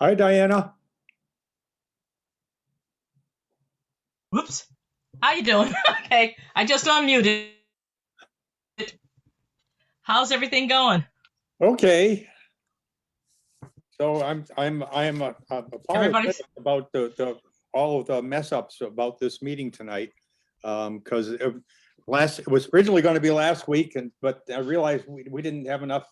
Hi, Diana. Whoops. How you doing? Okay, I just unmuted. How's everything going? Okay. So I am Everybody's apologetic about the all of the mess ups about this meeting tonight. Because it was originally going to be last week, but I realized we didn't have enough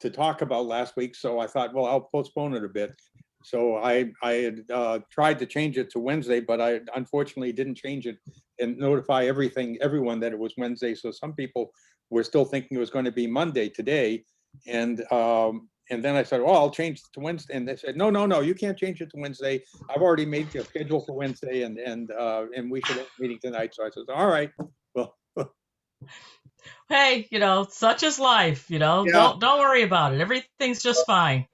to talk about last week, so I thought, well, I'll postpone it a bit. So I had tried to change it to Wednesday, but I unfortunately didn't change it and notify everyone that it was Wednesday. So some people were still thinking it was going to be Monday today, and then I said, well, I'll change it to Wednesday, and they said, no, you can't change it to Wednesday. I've already made a schedule for Wednesday, and we should have a meeting tonight. So I said, all right, well, hey, such is life. yeah. Don't worry about it. Everything's just fine.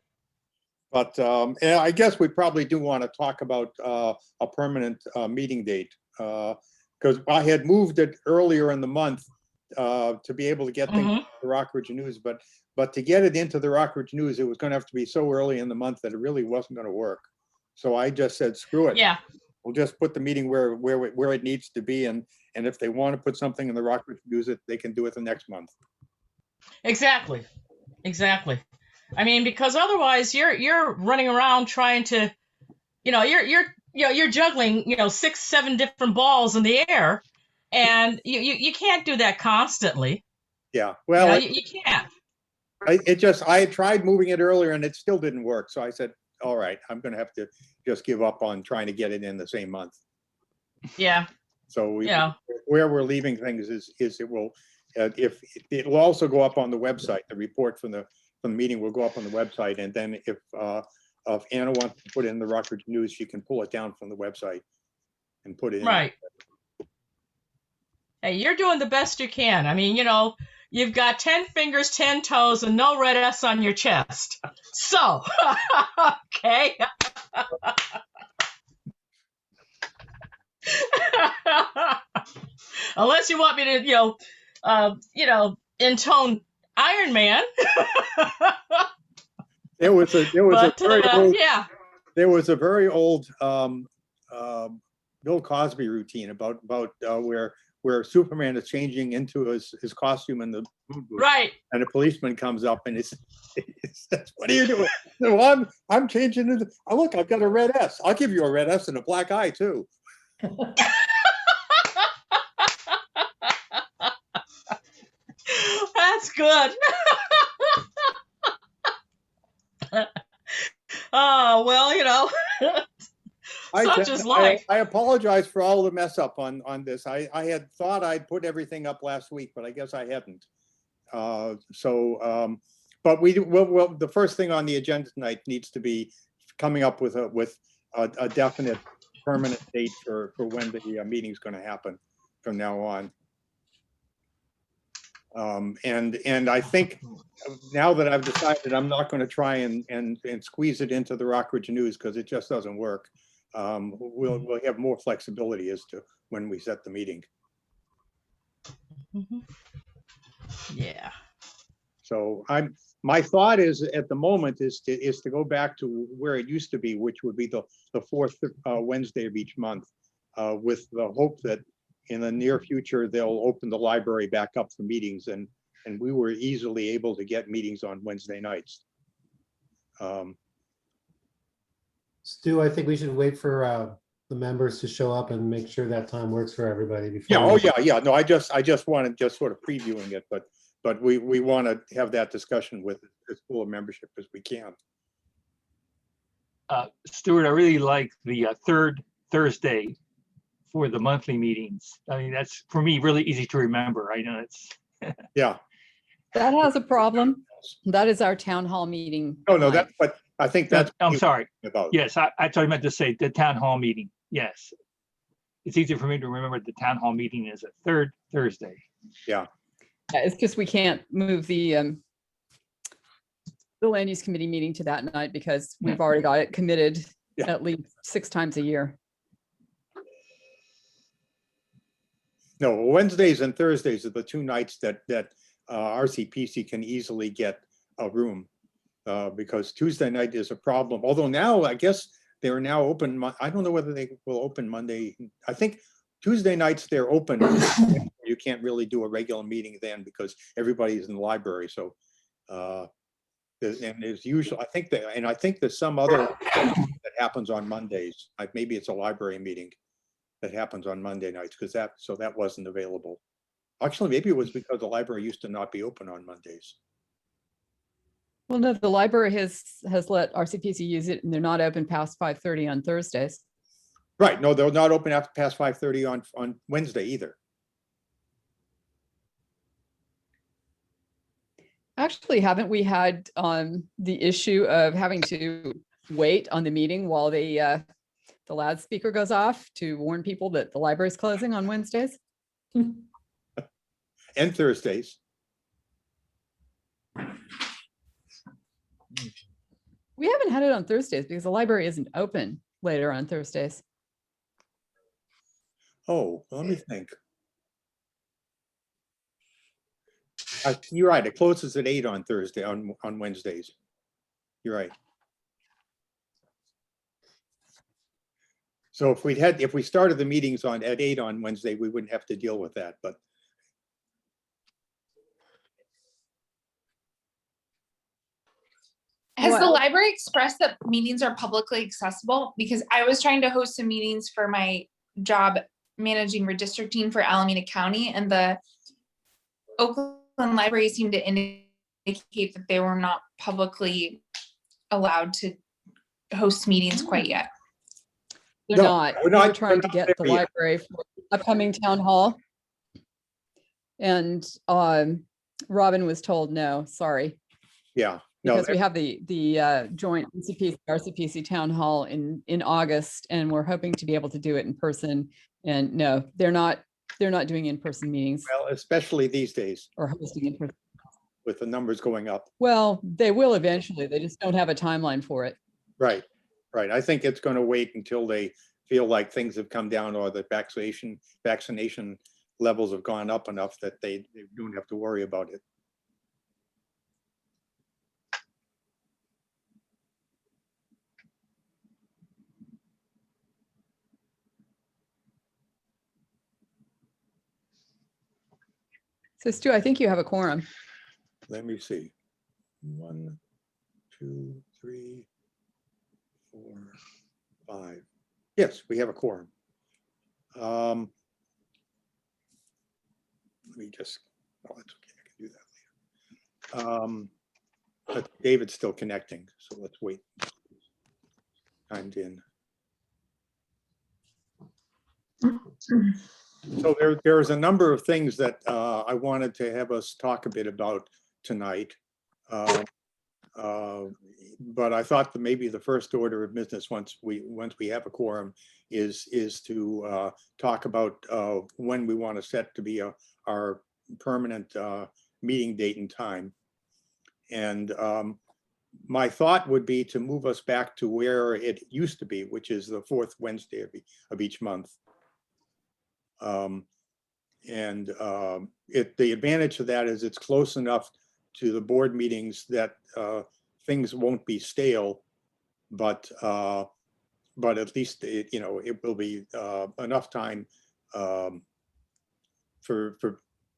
But and I guess we probably do want to talk about a permanent meeting date, because I had moved it earlier in the month to be able to get things to the Rockridge News, but to get it into the Rockridge News, it was going to have to be so early in the month that it really wasn't going to work. So I just said, screw it. Yeah. We'll just put the meeting where it needs to be, and if they want to put something in the Rockridge News, they can do it the next month. Exactly. I mean, because otherwise you're running around trying to, you're juggling, 6, 7 different balls in the air, and you can't do that constantly. Yeah, well, you can't. I had tried moving it earlier and it still didn't work. So I said, all right, I'm going to have to just give up on trying to get it in the same month. Yeah. So where we're leaving things is it will, if it will also go up on the website, the report from the meeting will go up on the website. And then if Anna wants to put it in the Rockridge News, she can pull it down from the website and put it in. Right. Hey, you're doing the best you can. I mean, you've got 10 fingers, 10 toes, and no red S on your chest. So, okay. Unless you want me to, intone Iron Man. There was a very old Bill Cosby routine about where Superman is changing into his costume in the moon booth, right? And a policeman comes up and he says, "What are you doing?" Well, I'm changing into. Oh, look, I've got a red S. I'll give you a red S and a black eye too. That's good. Oh, well, such is life. I apologize for all the mess up on this. I had thought I'd put everything up last week, but I guess I hadn't. But well, the first thing on the agenda tonight needs to be coming up with a definite permanent date for when the meeting's going to happen from now on. And I think now that I've decided I'm not going to try and squeeze it into the Rockridge News because it just doesn't work. We'll have more flexibility as to when we set the meeting. Yeah. So my thought is at the moment is to go back to where it used to be, which would be the fourth Wednesday of each month, with the hope that in the near future they'll open the library back up for meetings, and we were easily able to get meetings on Wednesday nights. Stu, I think we should wait for the members to show up and make sure that time works for everybody. Before yeah. No, I just wanted sort of previewing it, but we want to have that discussion with as full of membership as we can. Stuart, I really like the third Thursday for the monthly meetings. I mean, that's for me really easy to remember. I know it's yeah. That has a problem. That is our town hall meeting. No, but I think that's. I'm sorry. About. Yes, I thought I meant to say the town hall meeting. Yes, it's easier for me to remember the town hall meeting is a third Thursday. Yeah. It's just we can't move the land use committee meeting to that night because we've already got it committed at least 6 times a year. No, Wednesdays and Thursdays are the 2 nights that RCPC can easily get a room. because Tuesday night is a problem. Although now, I guess they're now open. I don't know whether they will open Monday. I think Tuesday nights they're open. You can't really do a regular meeting then because everybody's in the library. So, and there's usually, I think there's some other that happens on Mondays. Maybe it's a library meeting that happens on Monday nights because that wasn't available. Actually, maybe it was because the library used to not be open on Mondays. Well, no, the library has let RCPC use it and they're not open past 5:30 on Thursdays. Right. No, they're not open after past 5:30 on Wednesday either. Actually, haven't we had the issue of having to wait on the meeting while the loudspeaker goes off to warn people that the library is closing on Wednesdays? And Thursdays. We haven't had it on Thursdays because the library isn't open later on Thursdays. Oh, let me think. You're right. It closes at 8 on Thursday, on Wednesdays. You're right. So if we started the meetings at 8 on Wednesday, we wouldn't have to deal with that, but. Has the Well- library expressed that meetings are publicly accessible? Because I was trying to host some meetings for my job managing redistricting for Alameda County, and the Oakland Library seemed to indicate that they were not publicly allowed to host meetings quite yet. They're No, not. we're We were not- trying we're to not get the there yet. library for upcoming town hall. And Robin was told, no, sorry. Yeah, no, Because we have the joint RCPC town hall in August, and we're hoping to be able to do it in person. And no, they're not doing in-person meetings well, especially these days or hosting in person. with the numbers going up. Well, they will eventually. They just don't have a timeline for it. Right, right. I think it's going to wait until they feel like things have come down or the vaccination levels have gone up enough that they don't have to worry about it. So Stu, I think you have a quorum. Let me see. 1, 2, 3, 4, 5. Yes, we have a quorum. Let me just, oh, that's okay, I can do that later. But David's still connecting, so let's wait. Timed in. So there's a number of things that I wanted to have us talk a bit about tonight. But I thought that maybe the first order of business once we have a quorum is to talk about when we want to set to be our permanent meeting date and time. And my thought would be to move us back to where it used to be, which is the fourth Wednesday of each month. The advantage of that is it's close enough to the board meetings that things won't be stale, but at least it will be enough time for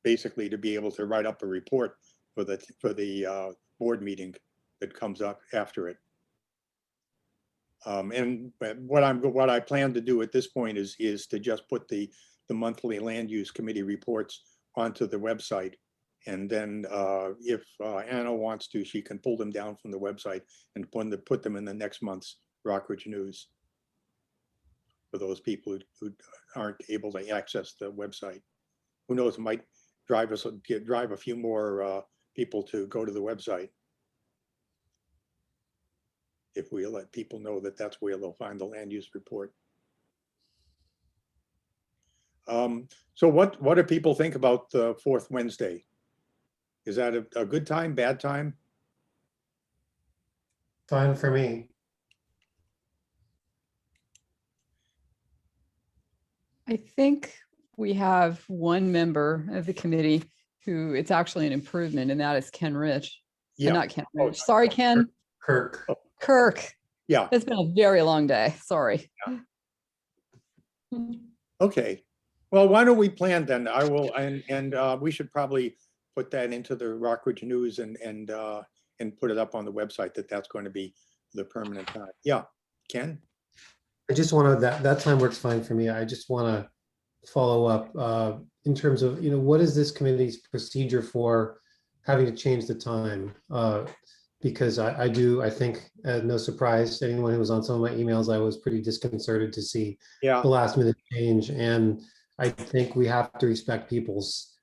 basically to be able to write up a report for the board meeting that comes up after it. And what I plan to do at this point is to just put the monthly land use committee reports onto the website. And then if Anna wants to, she can pull them down from the website and put them in the next month's Rockridge News for those people who aren't able to access the website. Who knows, it might drive a few more people to go to the website if we let people know that that's where they'll find the land use report. So what do people think about the fourth Wednesday? Is that a good time, bad time? Fine for me. I think we have one member of the committee who it's actually an improvement, and that is Ken Rich. Yeah. Not Ken Oh, Rich. Sorry, Ken. Kirk. Kirk. Yeah, It's been a very long day. Sorry. okay. Well, why don't we plan then? I will, and we should probably put that into the Rockridge News and put it up on the website that that's going to be the permanent time. Yeah, Ken? I just want to, that time works fine for me. I just want to follow up in terms of, what is this committee's procedure for having to change the time? Because I think, no surprise, to anyone who was on some of my emails, I was pretty disconcerted to see Yeah, the last minute change. And I think we have to respect people's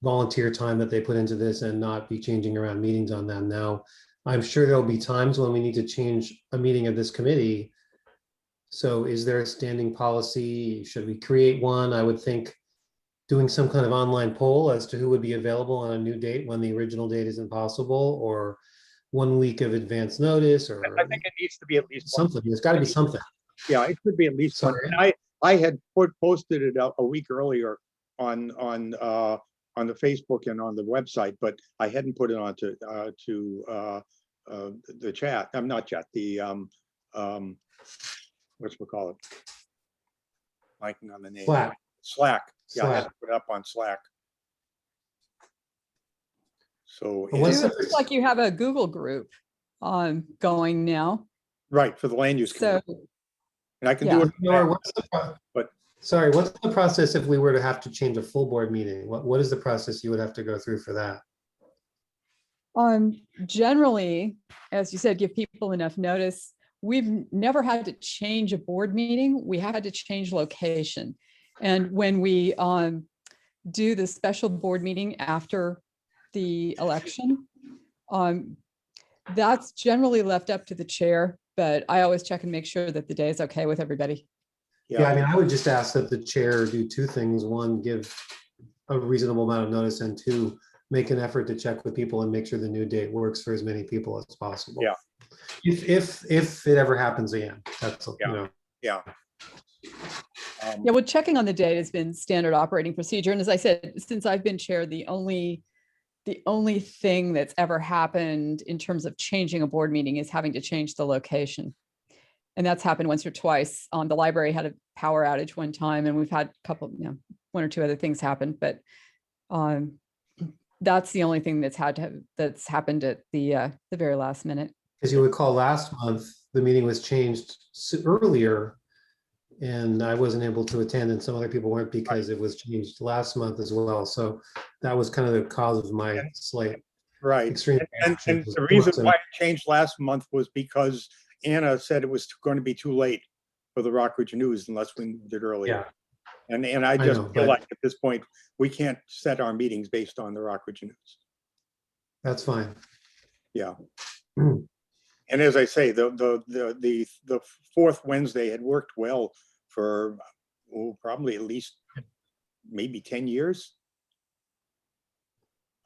volunteer time that they put into this and not be changing around meetings on them. Now, I'm sure there'll be times when we need to change a meeting of this committee. So is there a standing policy? Should we create one? I would think doing some kind of online poll as to who would be available on a new date when the original date is impossible, or 1 week of advance notice, or I think it needs to be at least one. something. There's got to be something. Yeah, it could be at least one. Sorry. And I had posted it a week earlier on the Facebook and on the website, but I hadn't put it onto the chat. I'm not chat. The whatchamacallit? Blanking on the name. Slack. Slack. Yeah, I had Slack. to put it up on Slack. So But what's It looks like you have a Google group going now. right for the land use So committee, and I can yeah. do it. Nora, what's the But- sorry, what's the process if we were to have to change a full board meeting? What is the process you would have to go through for that? Generally, as you said, give people enough notice. We've never had to change a board meeting. We had to change location. And when we do the special board meeting after the election, that's generally left up to the chair, but I always check and make sure that the day is okay with everybody. Yeah, I mean, I would just ask that the chair do two things. One, give a reasonable amount of notice, and two, make an effort to check with people and make sure the new date works for as many people as possible. Yeah. If it ever happens again, that's, Yeah. Yeah. Yeah, well, checking on the date has been standard operating procedure. And as I said, since I've been chair, the only thing that's ever happened in terms of changing a board meeting is having to change the location. And that's happened once or twice. The library had a power outage one time, and we've had a couple, one or two other things happen, but that's the only thing that's happened at the very last minute. As you recall, last month, the meeting was changed earlier, and I wasn't able to attend, and some other people weren't because it was changed last month as well. So that was kind of the cause of my slight Right. extreme. And reaction. the reason why it changed last month was because Anna said it was going to be too late for the Rockridge News unless we moved it earlier. Yeah. And I just know, feel but- like at this point, we can't set our meetings based on the Rockridge News. That's fine. Yeah. Mm. And as I say, the fourth Wednesday had worked well for probably at least maybe 10 years.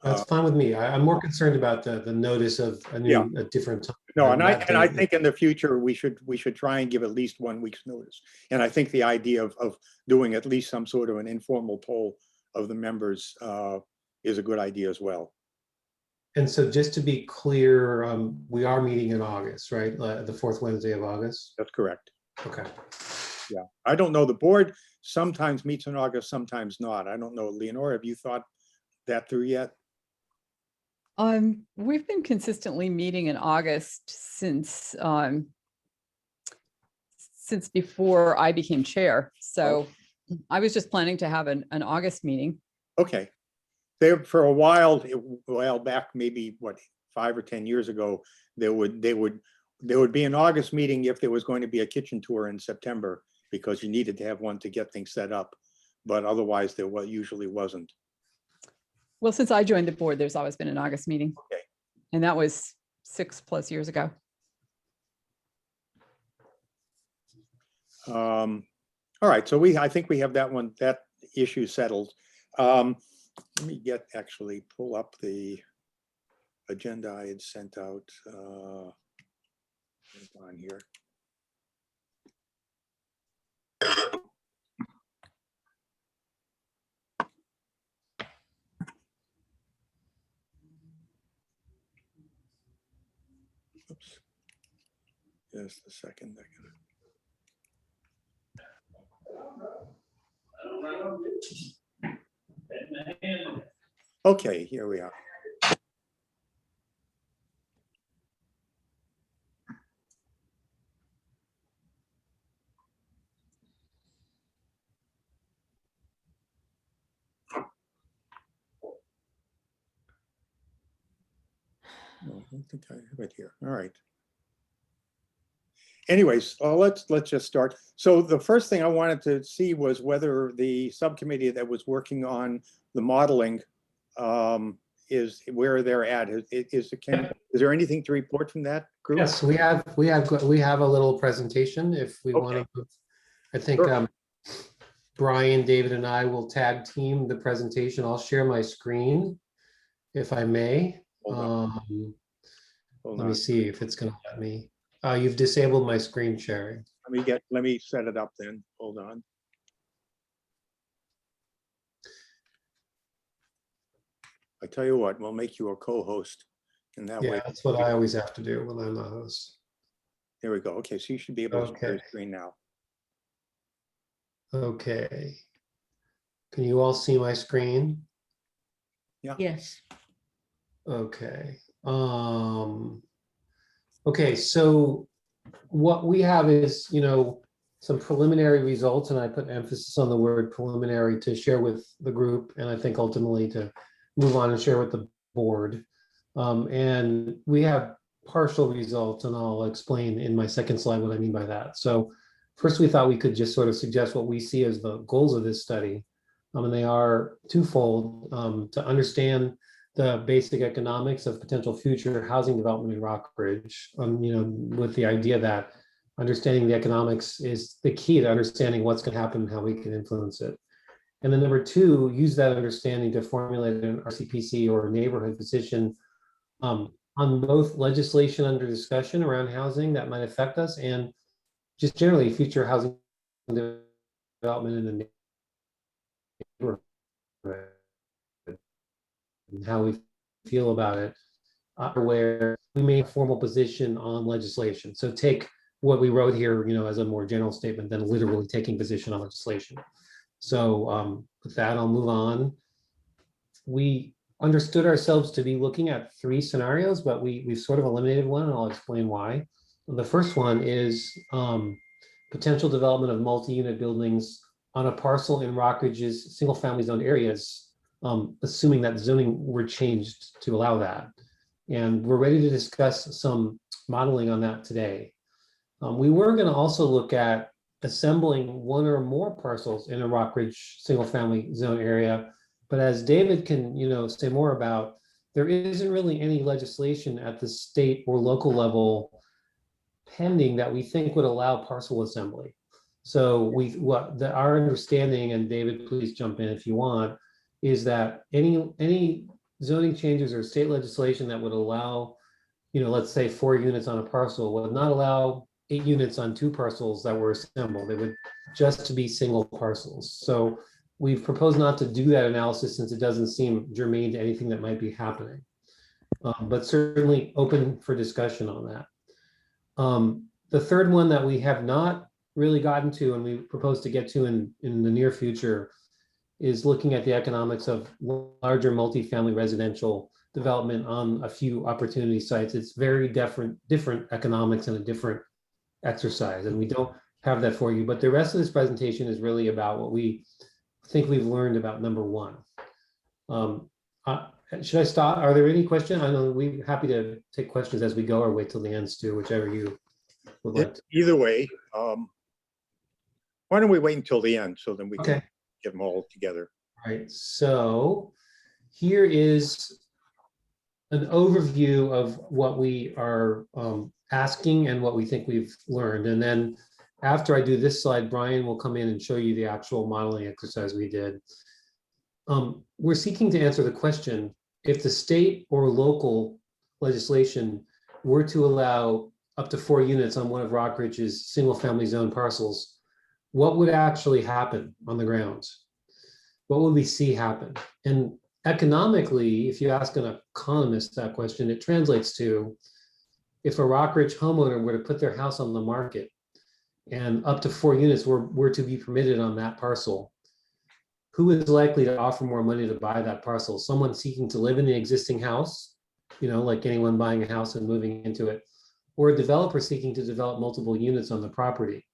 That's fine with me. I'm more concerned about the notice of a different time. No, and that I date. think in the future, we should try and give at least 1 week's notice. And I think the idea of doing at least some sort of an informal poll of the members is a good idea as well. And so just to be clear, we are meeting in August, right? The fourth Wednesday of August? That's correct. Okay. Yeah, I don't know. The board sometimes meets in August, sometimes not. I don't know. Leonora, have you thought that through yet? We've been consistently meeting in August since before I became chair. So I was just planning to have an August meeting. Okay. There for a while back, maybe what, 5 or 10 years ago, there would be an August meeting if there was going to be a kitchen tour in September, because you needed to have one to get things set up. But otherwise, there usually wasn't. Well, since I joined the board, there's always been an August meeting. Okay. And that was 6+ years ago. All right, so I think we have that issue settled. Let me pull up the agenda I had sent out on here. Oops. Just a second. Okay, here we are. No, I don't think I have it here. All right. Anyways, let's just start. So the first thing I wanted to see was whether the subcommittee that was working on the modeling is where they're at. Is there anything to report from that group? Yes, we have a little presentation if we want to. I think Sure. Brian, David, and I will tag team the presentation. I'll share my screen if I may. Hold Let on. me see if it's going to let me. You've disabled my screen sharing. Let me set it up then. Hold on. I tell you what, we'll make you a co-host, and that way. Yeah, that's what I always have to do when I'm a host. There we go. Okay, so you should be able to share your screen now. Okay. Can you all see my screen? Yeah. Yes. Okay. Okay, so what we have is, some preliminary results, and I put emphasis on the word preliminary to share with the group, and I think ultimately to move on and share with the board. And we have partial results, and I'll explain in my second slide what I mean by that. So first, we thought we could just sort of suggest what we see as the goals of this study. And they are twofold: to understand the basic economics of potential future housing development in Rockridge, with the idea that understanding the economics is the key to understanding what's going to happen and how we can influence it. And then number two, use that understanding to formulate an RCPC or neighborhood position on both legislation under discussion around housing that might affect us and just generally future housing development in the neighborhood and how we feel about it, where we made a formal position on legislation. So take what we wrote here, as a more general statement than literally taking position on legislation. So with that, I'll move on. We understood ourselves to be looking at 3 scenarios, but we've sort of eliminated one, and I'll explain why. The first one is potential development of multi-unit buildings on a parcel in Rockridge's single-family zone areas, assuming that zoning were changed to allow that. And we're ready to discuss some modeling on that today. We were going to also look at assembling 1 or more parcels in a Rockridge single-family zone area. But as David can, say more about, there isn't really any legislation at the state or local level pending that we think would allow parcel assembly. So our understanding, and David, please jump in if you want, is that any zoning changes or state legislation that would allow, let's say 4 units on a parcel would not allow 8 units on 2 parcels that were assembled. They would just be single parcels. So we've proposed not to do that analysis since it doesn't seem germane to anything that might be happening, but certainly open for discussion on that. The third one that we have not really gotten to and we propose to get to in the near future is looking at the economics of larger multifamily residential development on a few opportunity sites. It's very different economics and a different exercise, and we don't have that for you. But the rest of this presentation is really about what we think we've learned about number 1. Should I stop? Are there any questions? I know we're happy to take questions as we go or wait till the end, Stu, whichever you would like. Either way, why don't we wait until the end so then we can get them all together. All right, so here is an overview of what we are asking and what we think we've learned. And then after I do this slide, Brian will come in and show you the actual modeling exercise we did. We're seeking to answer the question, if the state or local legislation were to allow up to 4 units on one of Rockridge's single-family zone parcels, what would actually happen on the ground? What would we see happen? And economically, if you ask an economist that question, it translates to if a Rockridge homeowner were to put their house on the market and up to 4 units were to be permitted on that parcel, who is likely to offer more money to buy that parcel? Someone seeking to live in the existing house, like anyone buying a house and moving into it, or a developer seeking to develop multiple units on the property?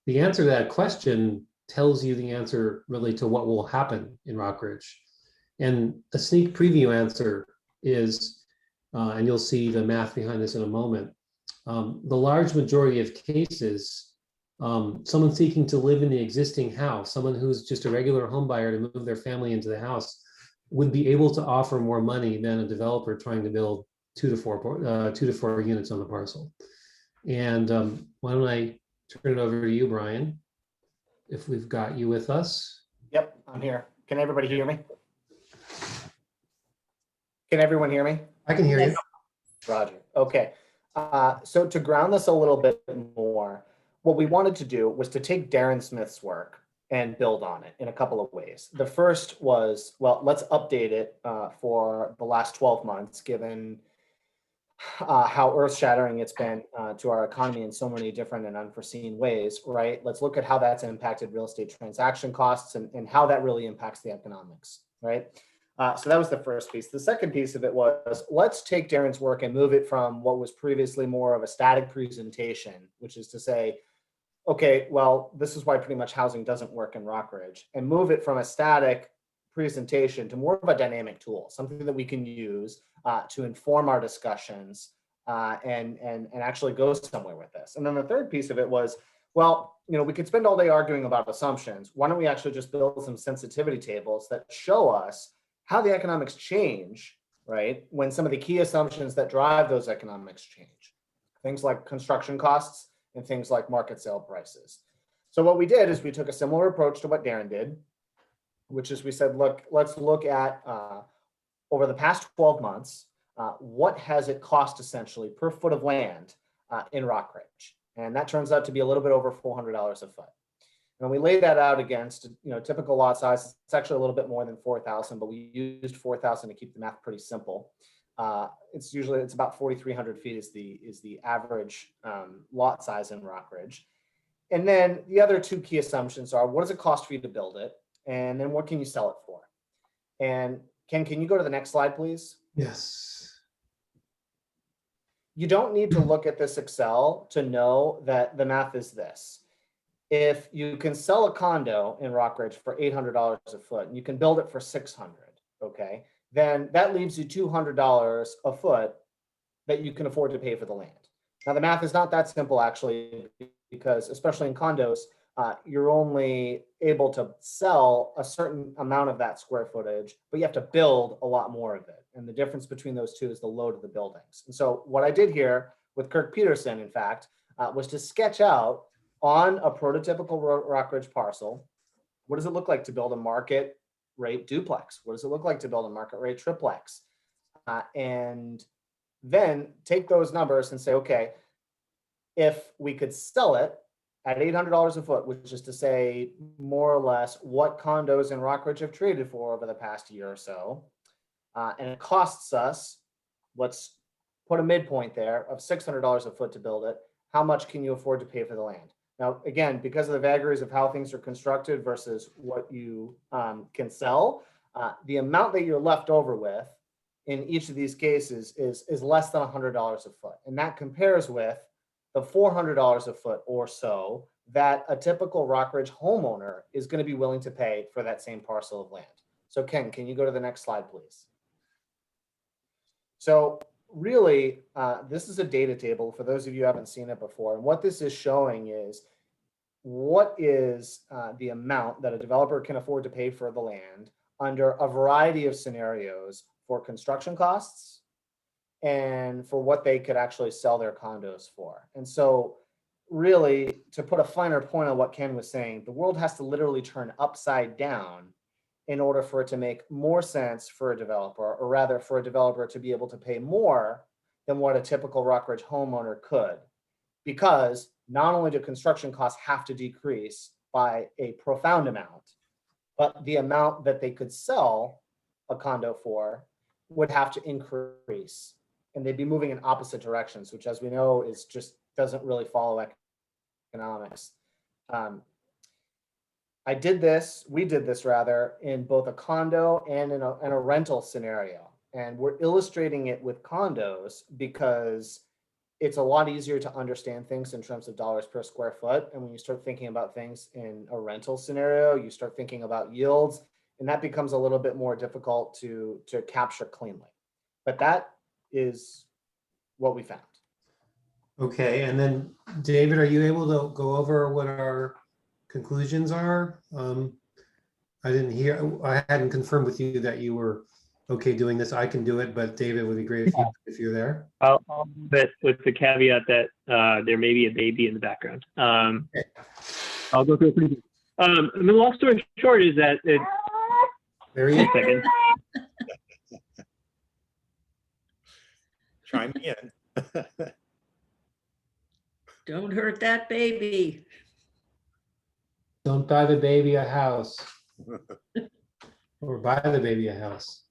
The answer to that question tells you the answer really to what will happen in Rockridge. And a sneak preview answer is, and you'll see the math behind this in a moment, the large majority of cases, someone seeking to live in the existing house, someone who's just a regular home buyer to move their family into the house, would be able to offer more money than a developer trying to build 2 to 4 units on the parcel. And why don't I turn it over to you, Brian, if we've got you with us. Yep, I'm here. Can everybody hear me? Can everyone hear me? I can hear you. Roger. Okay. So to ground this a little bit more, what we wanted to do was to take Darren Smith's work and build on it in a couple of ways. The first was, well, let's update it for the last 12 months, given how earth-shattering it's been to our economy in so many different and unforeseen ways, right? Let's look at how that's impacted real estate transaction costs and how that really impacts the economics, right? So that was the first piece. The second piece of it was, let's take Darren's work and move it from what was previously more of a static presentation, which is to say, okay, well, this is why pretty much housing doesn't work in Rockridge, and move it from a static presentation to more of a dynamic tool, something that we can use to inform our discussions and actually go somewhere with this. And then the third piece of it was, well, we could spend all day arguing about assumptions. Why don't we actually just build some sensitivity tables that show us how the economics change, right? When some of the key assumptions that drive those economics change, things like construction costs and things like market sale prices. So what we did is we took a similar approach to what Darren did, which is we said, look, let's look at over the past 12 months, what has it cost essentially per foot of land in Rockridge? And that turns out to be a little bit over $400 a foot. And we laid that out against, typical lot size. It's actually a little bit more than 4,000, but we used 4,000 to keep the math pretty simple. It's about 4,300 feet is the average lot size in Rockridge. And then the other two key assumptions are, what does it cost for you to build it? And then what can you sell it for? And Ken, can you go to the next slide, please? Yes. You don't need to look at this Excel to know that the math is this. If you can sell a condo in Rockridge for $800 a foot, and you can build it for $600, okay, then that leaves you $200 a foot that you can afford to pay for the land. Now, the math is not that simple, actually, because especially in condos, you're only able to sell a certain amount of that square footage, but you have to build a lot more of it. And the difference between those two is the load of the buildings. And so what I did here with Kirk Peterson, in fact, was to sketch out on a prototypical Rockridge parcel, what does it look like to build a market rate duplex? What does it look like to build a market rate triplex? And then take those numbers and say, okay, if we could sell it at $800 a foot, which is to say more or less what condos in Rockridge have traded for over the past year or so, and it costs us, let's put a midpoint there of $600 a foot to build it, how much can you afford to pay for the land? Now, again, because of the vagaries of how things are constructed versus what you can sell, the amount that you're left over with in each of these cases is less than $100 a foot. And that compares with the $400 a foot or so that a typical Rockridge homeowner is going to be willing to pay for that same parcel of land. So Ken, can you go to the next slide, please? So really, this is a data table for those of you who haven't seen it before. And what this is showing is what is the amount that a developer can afford to pay for the land under a variety of scenarios for construction costs and for what they could actually sell their condos for. And so really, to put a finer point on what Ken was saying, the world has to literally turn upside down in order for it to make more sense for a developer, or rather for a developer to be able to pay more than what a typical Rockridge homeowner could. Because not only do construction costs have to decrease by a profound amount, but the amount that they could sell a condo for would have to increase and they'd be moving in opposite directions, which, as we know, is just doesn't really follow economics. We did this rather, in both a condo and in a rental scenario. And we're illustrating it with condos because it's a lot easier to understand things in terms of dollars per square foot. And when you start thinking about things in a rental scenario, you start thinking about yields, and that becomes a little bit more difficult to capture cleanly. But that is what we found. Okay, and then David, are you able to go over what our conclusions are? I hadn't confirmed with you that you were okay doing this. I can do it, but David, would be great if you're there. I'll do it with the caveat that there may be a baby in the background. Okay. I'll go through it pretty quick. The long story short is that There he is. second. Chime in. Don't hurt that baby. Don't buy the baby a house. Or buy the baby a house.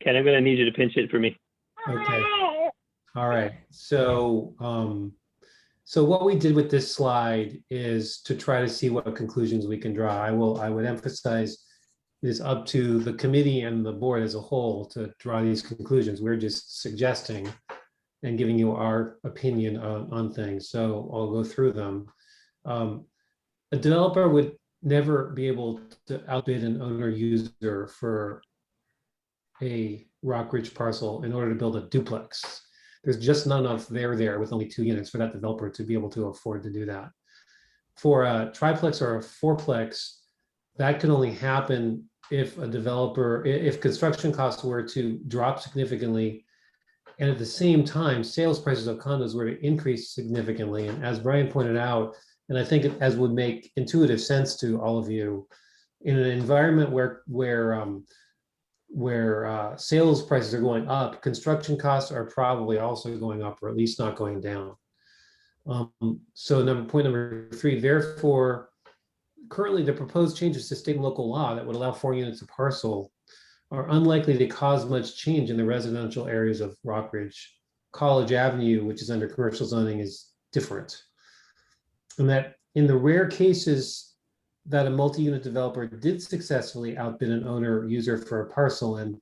Ken, I'm gonna need you to pinch it for me. Okay. All right. So, so what we did with this slide is to try to see what conclusions we can draw. I would emphasize it is up to the committee and the board as a whole to draw these conclusions. We're just suggesting and giving you our opinion on things. So I'll go through them. A developer would never be able to outbid an owner user for a Rockridge parcel in order to build a duplex. There's just not enough there with only 2 units for that developer to be able to afford to do that. For a triplex or a fourplex, that can only happen if if construction costs were to drop significantly, and at the same time, sales prices of condos were to increase significantly. And as Brian pointed out, and I think as would make intuitive sense to all of you, in an environment where sales prices are going up, construction costs are probably also going up, or at least not going down. So point number 3, therefore, currently the proposed changes to state and local law that would allow 4 units a parcel are unlikely to cause much change in the residential areas of Rockridge. College Avenue, which is under commercial zoning, is different. And that in the rare cases that a multi-unit developer did successfully outbid an owner user for a parcel, and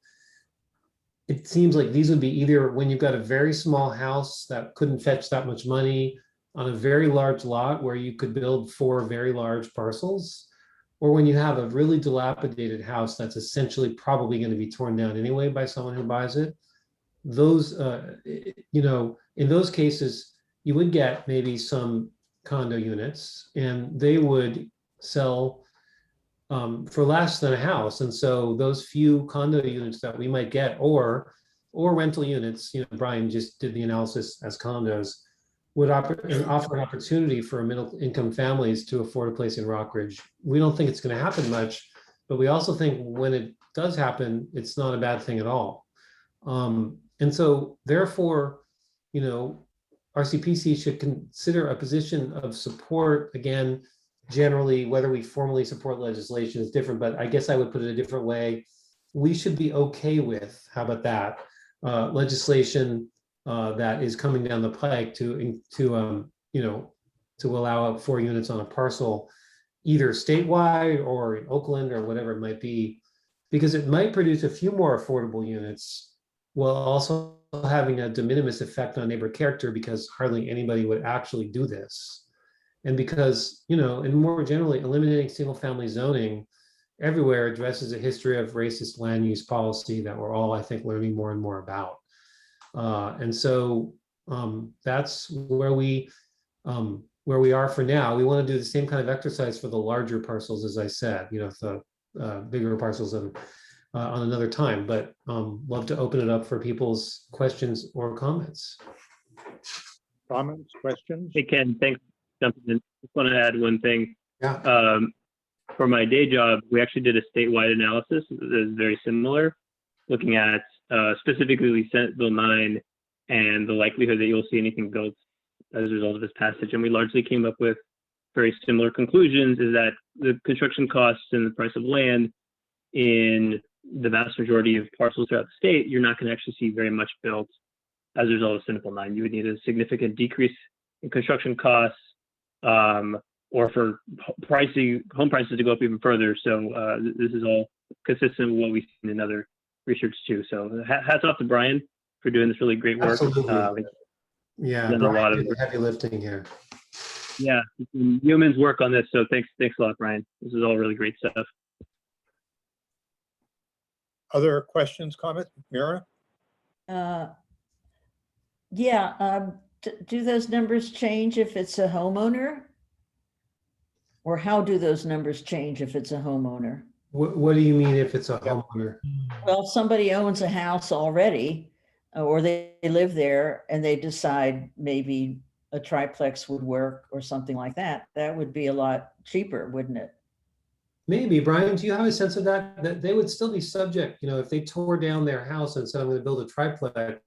it seems like these would be either when you've got a very small house that couldn't fetch that much money on a very large lot where you could build 4 very large parcels, or when you have a really dilapidated house that's essentially probably going to be torn down anyway by someone who buys it. Those, in those cases, you would get maybe some condo units, and they would sell for less than a house. And so those few condo units that we might get, or rental units, Brian just did the analysis as condos, would offer an opportunity for middle income families to afford a place in Rockridge. We don't think it's going to happen much, but we also think when it does happen, it's not a bad thing at all. And so therefore, RCPC should consider a position of support. Again, generally, whether we formally support legislation is different, but I guess I would put it a different way. We should be okay with, how about that, legislation that is coming down the pike to allow 4 units on a parcel, either statewide or in Oakland or whatever it might be, because it might produce a few more affordable units while also having a de minimis effect on neighbor character, because hardly anybody would actually do this. And because, and more generally, eliminating single family zoning everywhere addresses a history of racist land use policy that we're all, I think, learning more and more about. And so that's where we are for now. We want to do the same kind of exercise for the larger parcels, as I said, the bigger parcels on another time, but love to open it up for people's questions or comments. Comments, questions? Hey, Ken, thanks. Jumping in. Just want to add one thing. Yeah. For my day job, we actually did a statewide analysis that is very similar, looking at specifically Senate Bill 9 and the likelihood that you'll see anything built as a result of this passage. And we largely came up with very similar conclusions, is that the construction costs and the price of land in the vast majority of parcels throughout the state, you're not going to actually see very much built as a result of Senate Bill 9. You would need a significant decrease in construction costs, or for home prices to go up even further. So this is all consistent with what we've seen in other research too. So hats off to Brian for doing this really great work. Absolutely. Yeah, done a lot of Brian did heavy lifting here. Yeah, humans work on this. So thanks a lot, Brian. This is all really great stuff. Other questions, comments, Mira? Yeah, do those numbers change if it's a homeowner? Or how do those numbers change if it's a homeowner? What do you mean if it's a homeowner? Well, if somebody owns a house already, or they live there and they decide maybe a triplex would work or something like that, that would be a lot cheaper, wouldn't it? Maybe. Brian, do you have a sense of that they would still be subject, if they tore down their house and said, I'm going to build a triplex,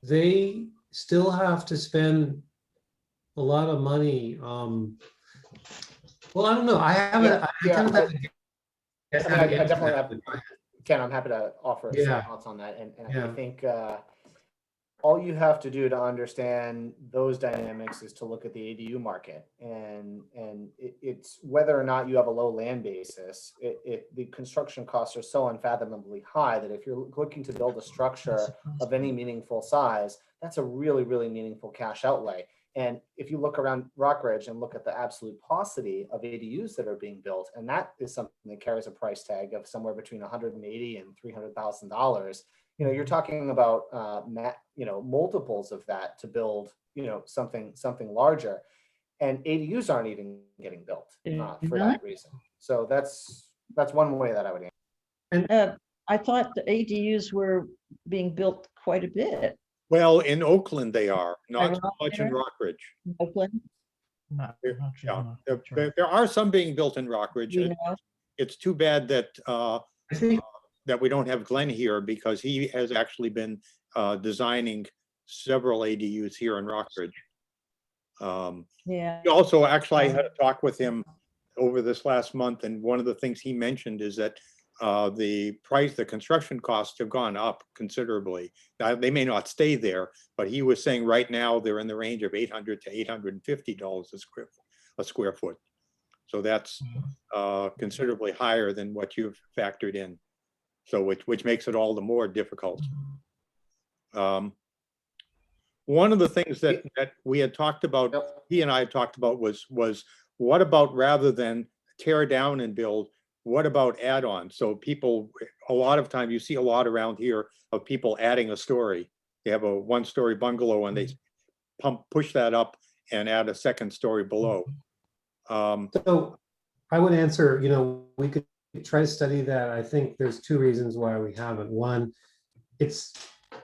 they still have to spend a lot of money. Well, I don't know. I haven't. I definitely have. Ken, I'm happy to offer some Yeah. thoughts on that, and Yeah. I think all you have to do to understand those dynamics is to look at the ADU market, and it's whether or not you have a low land basis. The construction costs are so unfathomably high that if you're looking to build a structure of any meaningful size, that's a really, really meaningful cash outlay. And if you look around Rockridge and look at the absolute paucity of ADUs that are being built, and that is something that carries a price tag of somewhere between $180,000 and $300,000. You're talking about multiples of that to build something larger, and ADUs aren't even getting built for that reason. So that's one way that I would answer. And I thought the ADUs were being built quite a bit. Well, in Oakland they are, not so much in Rockridge. Oakland. There are some being built in Rockridge. It's too bad that that we don't have Glenn here, because he has actually been designing several ADUs here in Rockridge. Also, actually, I had a talk with him over this last month, and one of the things he mentioned is that the construction costs have gone up considerably. Now, they may not stay there, but he was saying right now they're in the range of $800 to $850 a square foot. So that's considerably higher than what you've factored in. So which makes it all the more difficult. One of the things that we had talked about, he and I had talked about, was what about, rather than tear down and build, what about add-ons? So people, a lot of time you see a lot around here of people adding a story. They have a one-story bungalow and they push that up and add a second story below. So I would answer, we could try to study that. I think there's two reasons why we haven't. One, it's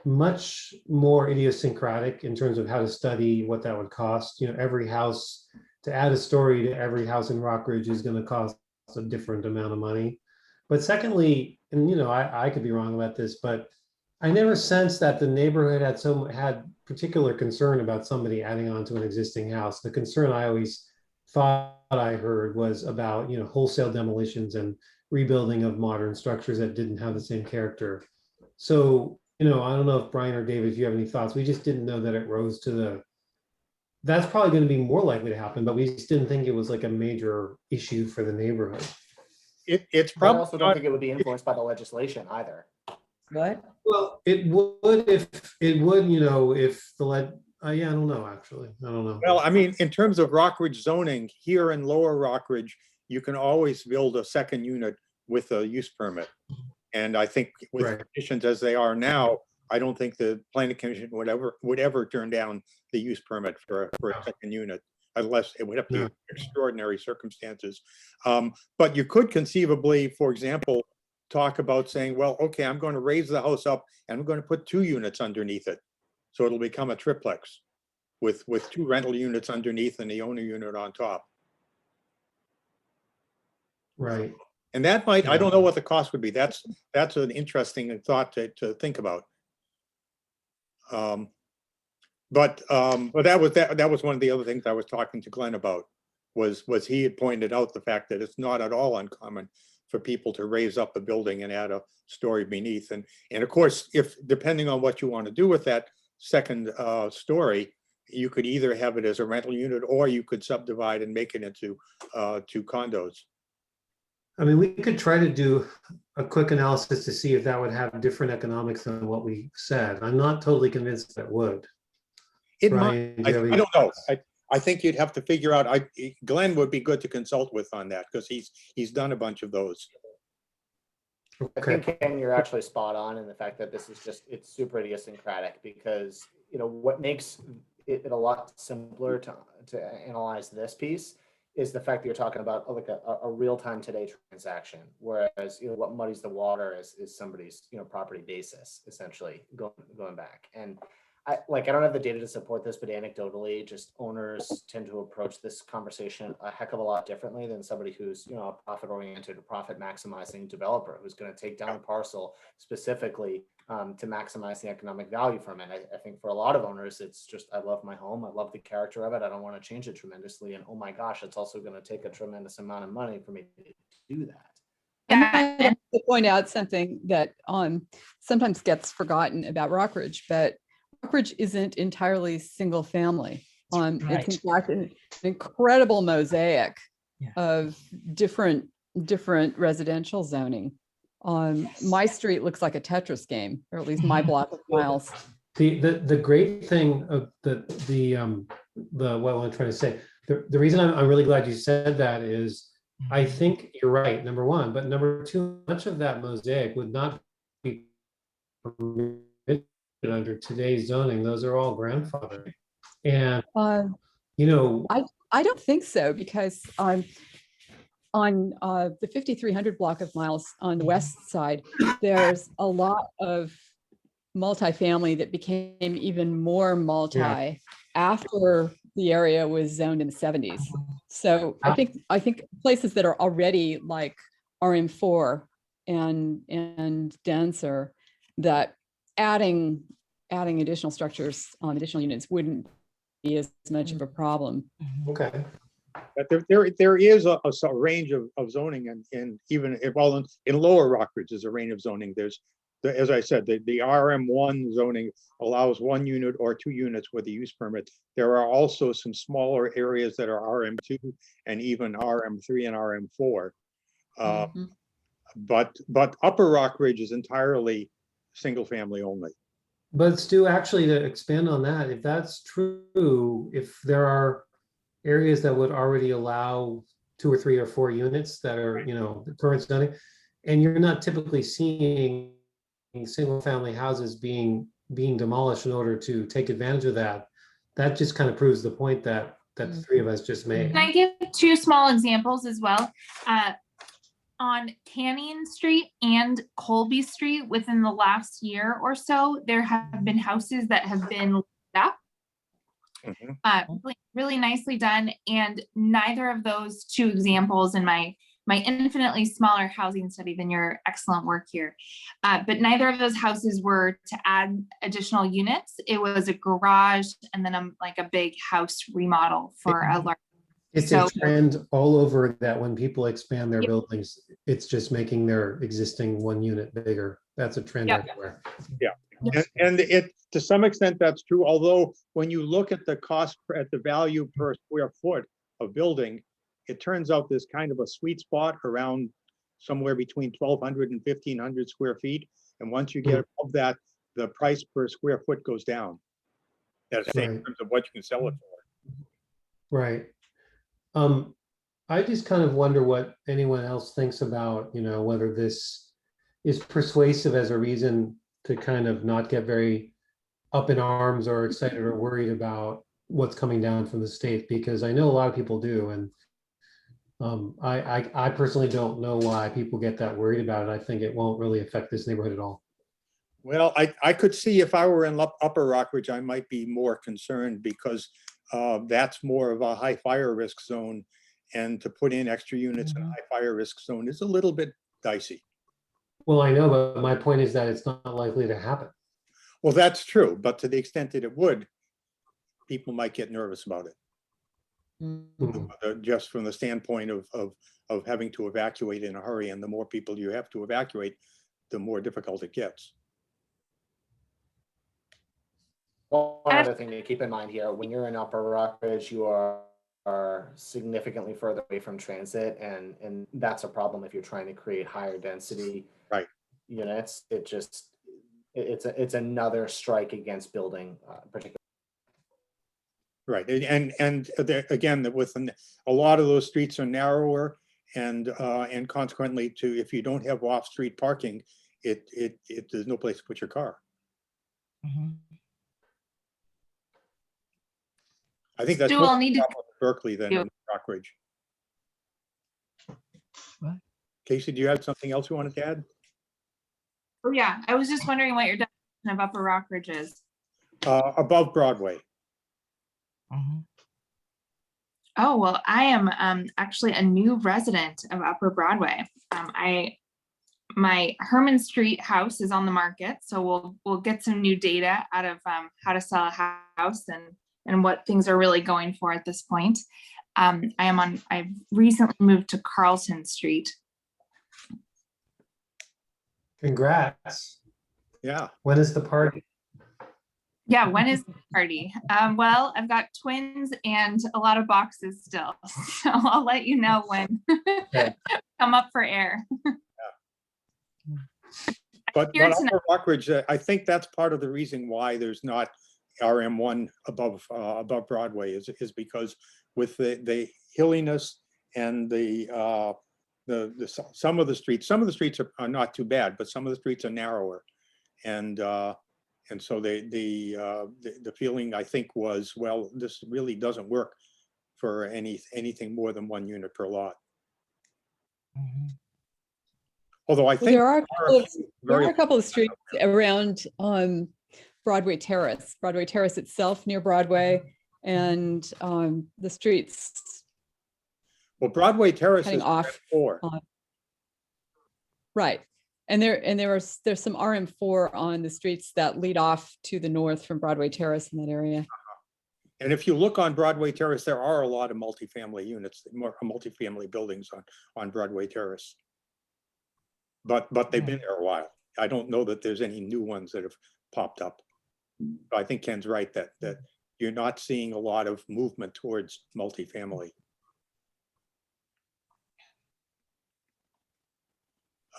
much more idiosyncratic in terms of how to study what that would cost. Every house, to add a story to every house in Rockridge is going to cost a different amount of money. But secondly, and I could be wrong about this, but I never sensed that the neighborhood had particular concern about somebody adding on to an existing house. The concern I always thought I heard was about wholesale demolitions and rebuilding of modern structures that didn't have the same character. So I don't know if Brian or David, if you have any thoughts. We just didn't know that it rose to that's probably going to be more likely to happen, but we just didn't think it was like a major issue for the neighborhood. It's probably. I also don't think it would be influenced by the legislation either. What? Well, it would if the I don't know, actually. I don't know. Well, I mean, in terms of Rockridge zoning, here in Lower Rockridge, you can always build a second unit with a use permit. And I think with conditions as they are now, I don't think the planning commission would ever turn down the use permit for a second unit, unless it would have to be extraordinary circumstances. But you could conceivably, for example, talk about saying, well, okay, I'm going to raise the house up and I'm going to put 2 units underneath it. So it'll become a triplex with 2 rental units underneath and the owner unit on top. Right. And that might, I don't know what the cost would be. That's an interesting thought to think about. But that was one of the other things I was talking to Glenn about, was he had pointed out the fact that it's not at all uncommon for people to raise up a building and add a story beneath. And of course, if depending on what you want to do with that second story, you could either have it as a rental unit or you could subdivide and make it into 2 condos. I mean, we could try to do a quick analysis to see if that would have different economics than what we said. I'm not totally convinced that would. It might, Brian, do you have I any don't know. thoughts? I think you'd have to figure out, Glenn would be good to consult with on that because he's done a bunch of those. I Okay. think, Ken, you're actually spot on in the fact that this is just, it's super idiosyncratic because, you know, what makes it a lot simpler to analyze this piece is the fact that you're talking about like a real-time today transaction, whereas, you know, what muddies the water is somebody's, you know, property basis, essentially going back. And I don't have the data to support this, but anecdotally, just owners tend to approach this conversation a heck of a lot differently than somebody who's, you know, a profit-oriented, profit maximizing developer who's going to take down a parcel specifically to maximize the economic value from it. I think for a lot of owners, it's just, I love my home. I love the character of it. I don't want to change it tremendously. And oh my gosh, it's also going to take a tremendous amount of money for me to do that. I have to point out something that sometimes gets forgotten about Rockridge, but Rockridge isn't entirely single family. It's in fact an incredible mosaic of different residential zoning. My street looks like a Tetris game, or at least my block of miles. The great thing of what I'm trying to say, the reason I'm really glad you said that is I think you're right, number one, but number two, much of that mosaic would not be permitted under today's zoning. Those are all grandfathered. And, you know, I don't think so, because on the 5300 block of miles on the west side, there's a lot of multifamily that became even more multi after the area was zoned in the 70s. So I think places that are already like RM4 and denser, that adding additional structures on additional units wouldn't be as much of a problem. okay. But there is a range of zoning, and even in Lower Rockridge, there's a range of zoning. There's, as I said, the RM1 zoning allows 1 unit or 2 units with a use permit. There are also some smaller areas that are RM2 and even RM3 and RM4. But Upper Rockridge is entirely single family only. But Stu, actually, to expand on that, if that's true, if there are areas that would already allow 2 or 3 or 4 units that are, you know, the current zoning, and you're not typically seeing single family houses being demolished in order to take advantage of that, that just kind of proves the point that the 3 of us just made. Can I give 2 small examples as well? On Canyon Street and Colby Street, within the last year or so, there have been houses that have been lit up. Really nicely done. And neither of those 2 examples in my infinitely smaller housing study than your excellent work here, but neither of those houses were to add additional units. It was a garage and then like a big house remodel for a large. It's a trend all over that when people expand their buildings, it's just making their existing 1 unit bigger. That's a trend everywhere. Yeah. And it, to some extent, that's true. Although when you look at the cost, at the value per square foot of building, it turns out there's kind of a sweet spot around somewhere between 1,200 and 1,500 square feet. And once you get above that, the price per square foot goes down. That's in terms of what you can sell it for. Right. I just kind of wonder what anyone else thinks about, you know, whether this is persuasive as a reason to kind of not get very up in arms or excited or worried about what's coming down from the state, because I know a lot of people do. And I personally don't know why people get that worried about it. I think it won't really affect this neighborhood at all. Well, I could see if I were in Upper Rockridge, I might be more concerned because that's more of a high fire risk zone. And to put in extra units in a high fire risk zone is a little bit dicey. Well, I know, but my point is that it's not likely to happen. Well, that's true. But to the extent that it would, people might get nervous about it. Mhm. just from the standpoint of having to evacuate in a hurry, and the more people you have to evacuate, the more difficult it gets. One other thing to keep in mind here, when you're in Upper Rockridge, you are significantly further away from transit, and that's a problem if you're trying to create higher density Right. units. It's another strike against building, particularly. Right, and there, again, a lot of those streets are narrower, and consequently, if you don't have off-street parking, there's no place to put your car. Mhm. I think that's Stu, more I'll need to. problem in Berkeley than in Rockridge. What? Casey, do you have something else you wanted to add? Oh yeah, I was just wondering what your definition of Upper Rockridge is. Above Broadway. Mhm. Oh, well, I am actually a new resident of Upper Broadway. My Herman Street house is on the market, so we'll get some new data out of how to sell a house and what things are really going for at this point. I've recently moved to Carlton Street. Congrats. Yeah. When is the party? Yeah, when is the party? Well, I've got twins and a lot of boxes still, so I'll let you know when. Okay. Come up for air. But Here Upper Rockridge, I think that's part of the reason why there's not RM1 above Broadway is because with the hilliness and some of the streets are not too bad, but some of the streets are narrower, and so the feeling, I think, was, well, this really doesn't work for anything more than one unit per lot. Mhm. Although I Well, think there are a couple of streets around Broadway Terrace itself near Broadway, and the streets well, Broadway Terrace heading is off. four. Right. And there's some RM4 on the streets that lead off to the north from Broadway Terrace in that area. And if you look on Broadway Terrace, there are a lot of multifamily units, more multifamily buildings on Broadway Terrace. But they've been there a while. I don't know that there's any new ones that have popped up. I think Ken's right that you're not seeing a lot of movement towards multifamily.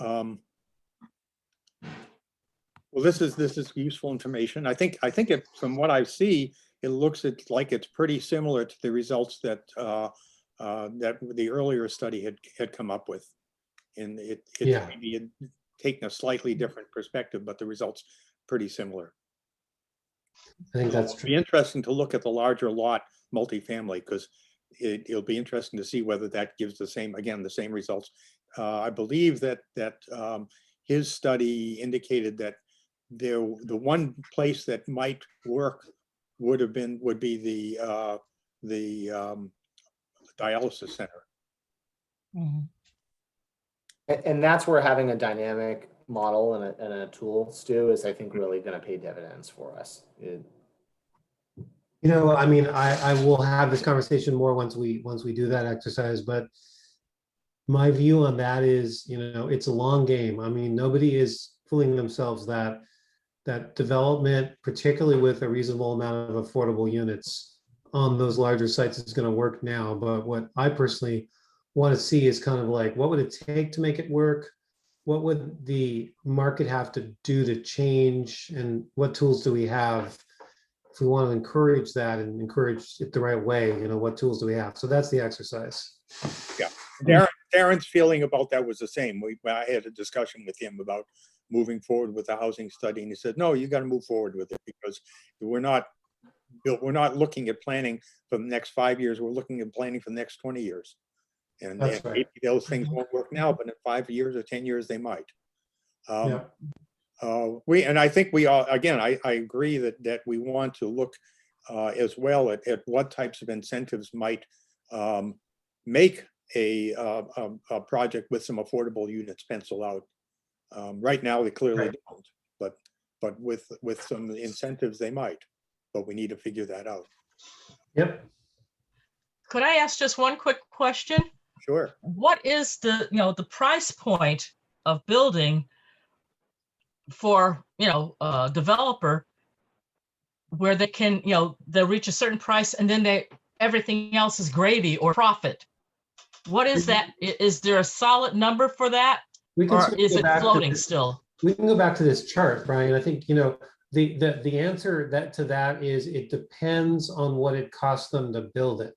Well, this is useful information. I think from what I see, it looks like it's pretty similar to the results that that the earlier study had come up with. And maybe had taken a slightly different perspective, but the results pretty similar. I think that's It'll true. be interesting to look at the larger lot multifamily, because it'll be interesting to see whether that gives the same results. I believe that his study indicated that the one place that might work would be the dialysis center. Mhm. And that's where having a dynamic model and a tool, Stu, is, I think, really going to pay dividends for us. I mean, I will have this conversation more once we do that exercise, but my view on that is, it's a long game. I mean, nobody is fooling themselves that development, particularly with a reasonable amount of affordable units on those larger sites, is going to work now. But what I personally want to see is kind of like, what would it take to make it work? What would the market have to do to change? And what tools do we have if we want to encourage that and encourage it the right way? What tools do we have? So that's the exercise. Yeah. Darren's feeling about that was the same. I had a discussion with him about moving forward with the housing study, and he said, no, you got to move forward with it, because we're not looking at planning for the next 5 years. We're looking at planning for the next 20 years. And That's right. maybe those things won't work now, but in 5 years or 10 years, they might. Yeah. And I think we all, again, I agree that we want to look as well at what types of incentives might make a project with some affordable units pencil out. Right now, they clearly don't, but with some incentives, they might. But we need to figure that out. Yep. could I ask just one quick question? Sure. What is the, the price point of building for, a developer where they can, they'll reach a certain price and then everything else is gravy or profit? What is that? Is there a solid number for that? Or is it floating still? We can go back to this chart, Brian. I think, the answer to that is it depends on what it costs them to build it.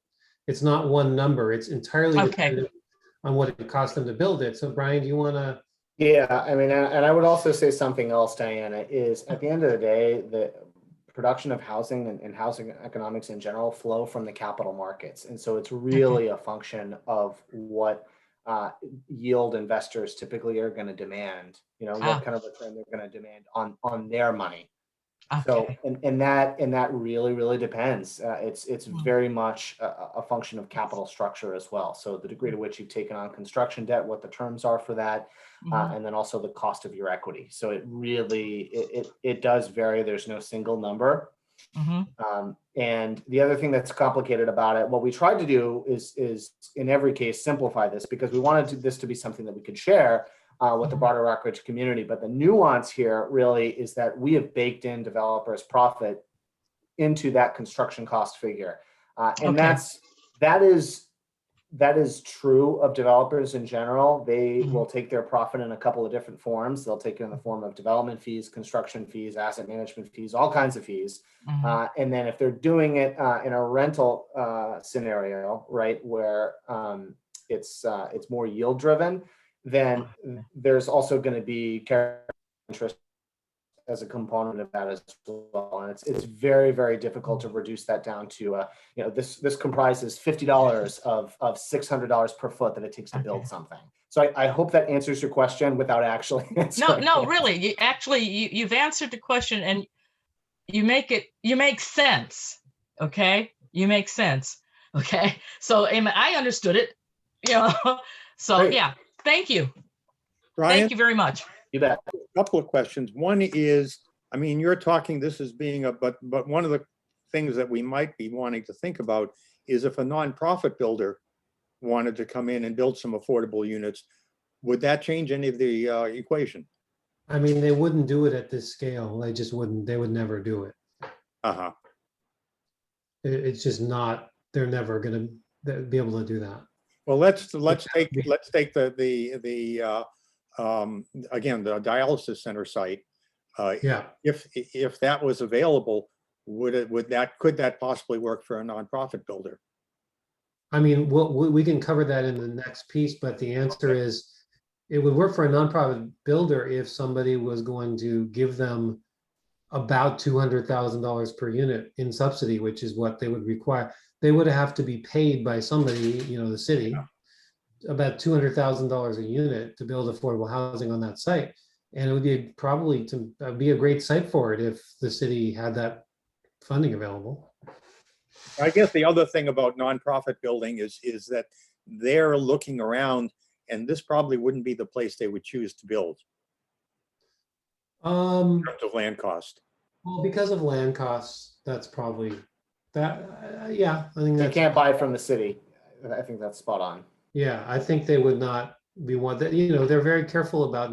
It's not one number. It's entirely dependent on what it costs them to build it. So Brian, do you want to? Yeah, I mean, and I would also say something else, Diana, is at the end of the day, the production of housing and housing economics in general flow from the capital markets. And so it's really a function of what yield investors typically are going to demand, what kind of return they're going to demand on their money. So, and that really, really depends. It's very much a function of capital structure as well. So the degree to which you've taken on construction debt, what the terms are for that, and then also the cost of your equity. So it really, it does vary. There's no single number. And the other thing that's complicated about it, what we tried to do is in every case, simplify this, because we wanted this to be something that we could share with the broader Rockridge community. But the nuance here really is that we have baked in developers' profit into that construction cost figure. And that is true of developers in general. They will take their profit in a couple of different forms. They'll take it in the form of development fees, construction fees, asset management fees, all kinds of fees. And then if they're doing it in a rental scenario, right, where it's more yield driven, then there's also going to be character interest as a component of that as well. And it's very, very difficult to reduce that down to, this comprises $50 of $600 per foot that it takes to build something. So I hope that answers your question without actually answering. No, really, you've answered the question, and you make sense. Okay. You make sense. Okay. So I understood it, so Great. Yeah, thank you. Brian? Thank you very much. You bet. A couple of questions. One is, I mean, you're talking this as being but one of the things that we might be wanting to think about is if a nonprofit builder wanted to come in and build some affordable units, would that change any of the equation? I mean, they wouldn't do it at this scale. They just wouldn't. They would never do it. It's just not. They're never going to be able to do that. Well, let's take the again, the dialysis center site. If that was available, could that possibly work for a nonprofit builder? I mean, we can cover that in the next piece, but the answer is it would work for a nonprofit builder if somebody was going to give them about $200,000 per unit in subsidy, which is what they would require. They would have to be paid by somebody, the city, about $200,000 a unit to build affordable housing on that site. And it would be probably be a great site for it if the city had that funding available. I guess the other thing about nonprofit building is that they're looking around, and this probably wouldn't be the place they would choose to build. In terms of land cost. Well, because of land costs, that's probably that. Yeah, I think they can't buy from the city. I think that's spot on. Yeah, I think they would not be one that, they're very careful about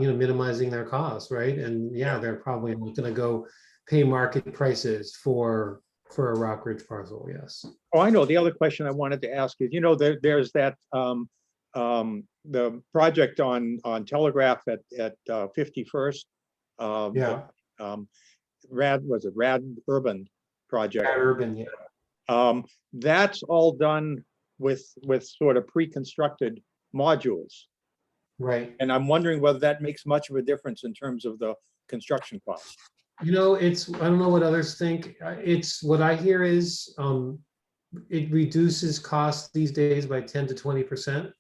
minimizing their costs, right? And they're probably not going to go pay market prices for a Rockridge parcel. Yes. Oh, I know. The other question I wanted to ask is, there's that the project on Telegraph at 51st. Rad Urban project. Rad Urban, yeah. That's all done with sort of pre-constructed modules. Right. And I'm wondering whether that makes much of a difference in terms of the construction costs. I don't know what others think. It's what I hear is it reduces costs these days by 10 to 20%.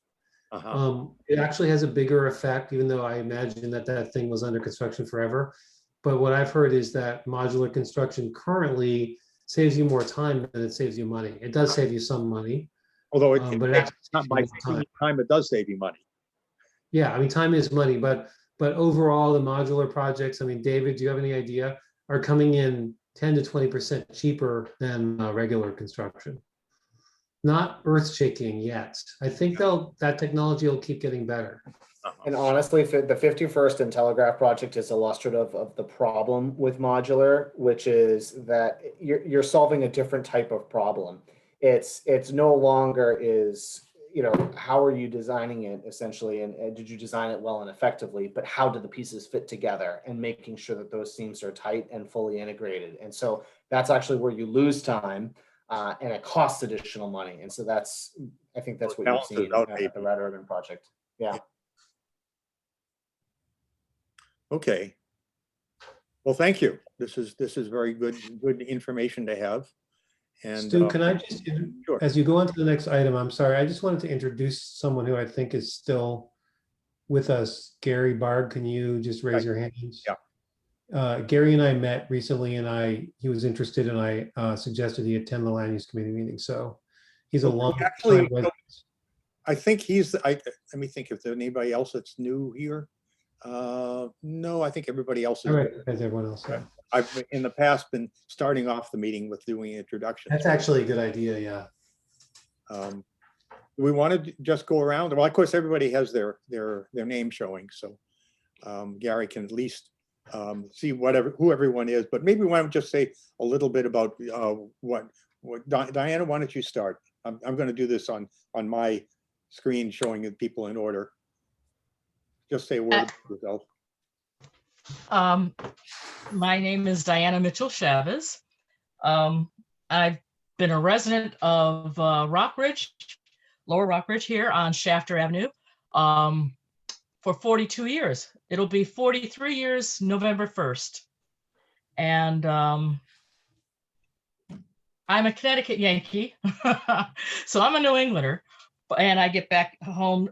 It actually has a bigger effect, even though I imagine that thing was under construction forever. But what I've heard is that modular construction currently saves you more time than it saves you money. It does save you some money. Although it's not by time, it does save you money. Yeah, I mean, time is money, but overall, the modular projects, I mean, David, do you have any idea, are coming in 10 to 20% cheaper than regular construction. not earth shaking yet. I think that technology will keep getting better. And honestly, the 51st and Telegraph project is illustrative of the problem with modular, which is that you're solving a different type of problem. It's no longer is, you know, how are you designing it essentially, and did you design it well and effectively, but how do the pieces fit together, and making sure that those seams are tight and fully integrated. And so that's actually where you lose time, and it costs additional money. And so I think that's what you've seen at the Red Urban project. Yeah. Okay. Well, thank you. This is very good information to have. And Stu, can I just, sure. as you go on to the next item, I'm sorry, I just wanted to introduce someone who I think is still with us. Gary Barg, can you just raise your hands? Yeah. Gary and I met recently, and he was interested, and I suggested he attend the land use committee meeting. So he's a long actually, time resident. I think let me think if there's anybody else that's new here. No, I think everybody else is. All right, as everyone else. Yeah. I've in the past been starting off the meeting with doing introductions. That's actually a good idea. Yeah. We want to just go around. Well, of course, everybody has their name showing, so Gary can at least see who everyone is. But maybe we want to just say a little bit about what Diana. Why don't you start? I'm going to do this on my screen, showing the people in order. Just say a word about yourself. My name is Diana Mitchell Chavez. I've been a resident of Rockridge, Lower Rockridge here on Shafter Avenue for 42 years. It'll be 43 years November 1st. And I'm a Connecticut Yankee, so I'm a New Englander, and I get back home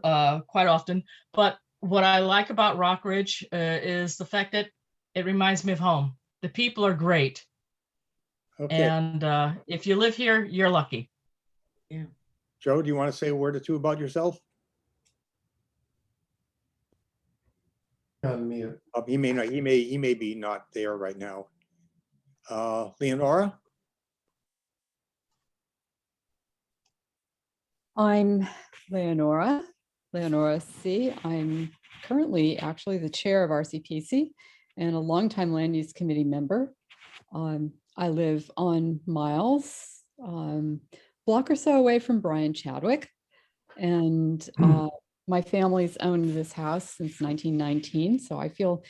quite often. But what I like about Rockridge is the fact that it reminds me of home. The people are great. Okay. And if you live here, you're lucky. Yeah. Joe, do you want to say a word or two about yourself? He may be not there right now. Leonora? I'm Leonora C. I'm currently actually the chair of RCPC and a longtime land use committee member. I live on Miles, block or so away from Brian Chadwick. And my family's owned this house since 1919. So I feel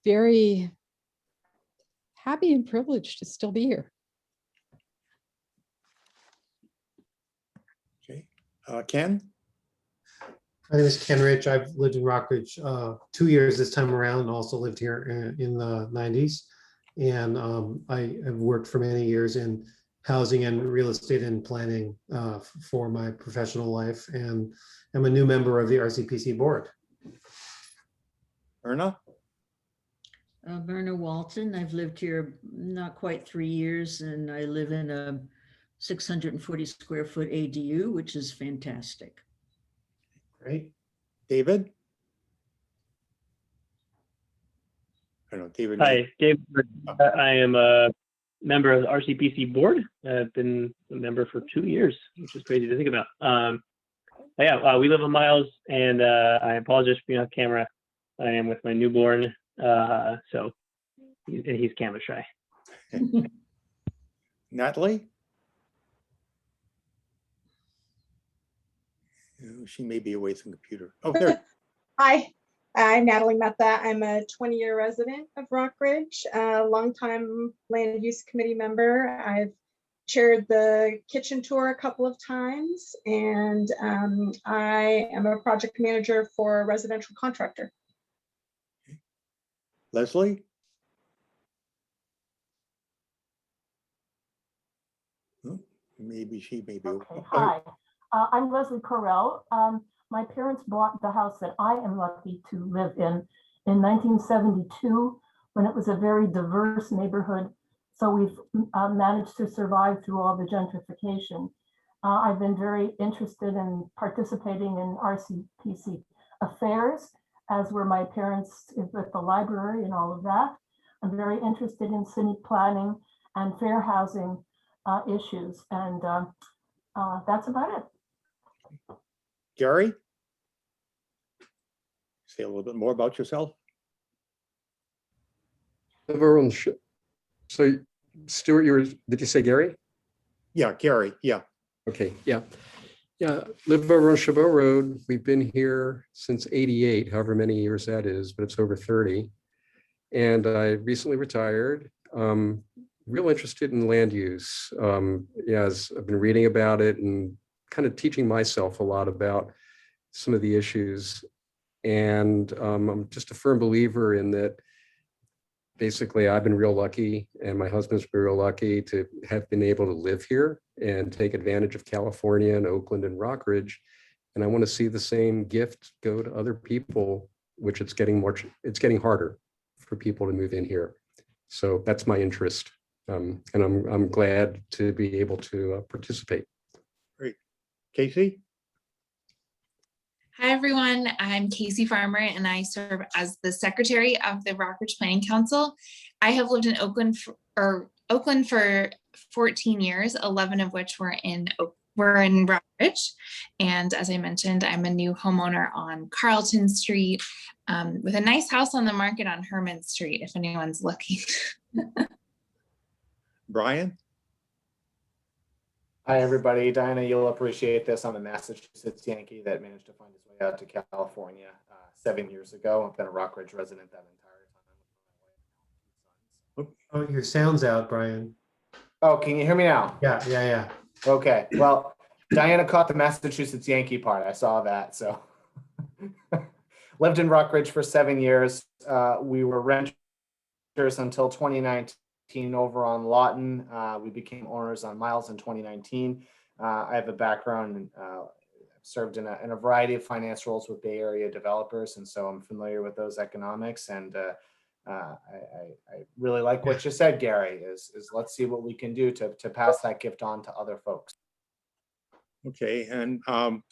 very happy and privileged to still be here. Okay. Ken? My name is Ken Rich. I've lived in Rockridge 2 years this time around, and also lived here in the 90s. And I have worked for many years in housing and real estate and planning for my professional life. And I'm a new member of the RCPC board. Erna? Verna Walton. I've lived here not quite 3 years, and I live in a 640 square foot ADU, which is fantastic. Great. David? I don't know, David. Hi, David. I am a member of the RCPC board. I've been a member for 2 years, which is crazy to think about. We live on Miles, and I apologize for being off camera. I am with my newborn, so he's camera shy. Natalie? She may be away from the computer. Oh, there. Hi, I'm Natalie Mehta. I'm a 20-year resident of Rockridge, a longtime land use committee member. I've chaired the kitchen tour a couple of times, and I am a project manager for a residential contractor. Leslie? Oh, maybe she may be. Okay, hi. I'm Leslie Correll. My parents bought the house that I am lucky to live in 1972, when it was a very diverse neighborhood. So we've managed to survive through all the gentrification. I've been very interested in participating in RCPC affairs, as were my parents with the library and all of that. I'm very interested in city planning and fair housing issues. And That's about it. Gary? Say a little bit more about yourself. So Stuart, did you say Gary? Yeah, Gary, yeah. Okay, yeah. Yeah, live over on Chavez Road. We've been here since '88, however many years that is, but it's over 30. And I recently retired. Real interested in land use. As I've been reading about it and kind of teaching myself a lot about some of the issues. And I'm just a firm believer in that. Basically, I've been real lucky and my husband's been real lucky to have been able to live here and take advantage of California and Oakland and Rockridge. And I want to see the same gift go to other people, which it's getting harder for people to move in here. So that's my interest. And I'm glad to be able to participate. Great. Casey? Hi, everyone. I'm Casey Farmer, and I serve as the secretary of the Rockridge Planning Council. I have lived in Oakland for 14 years, 11 of which were in Rockridge. And as I mentioned, I'm a new homeowner on Carlton Street with a nice house on the market on Herman Street, if anyone's looking. Brian? Hi, everybody. Diana, you'll appreciate this. I'm a Massachusetts Yankee that managed to find his way out to California 7 years ago. I've been a Rockridge resident that entire time. Oh, your sound's out, Brian. Oh, can you hear me now? Yeah. Okay. Well, Diana caught the Massachusetts Yankee part. I saw that. So lived in Rockridge for 7 years. We were renters until 2019. Over on Lawton. We became owners on Miles in 2019. I have a background and served in a variety of finance roles with Bay Area developers, and so I'm familiar with those economics. And I really like what you said, Gary, is let's see what we can do to pass that gift on to other folks. Okay, and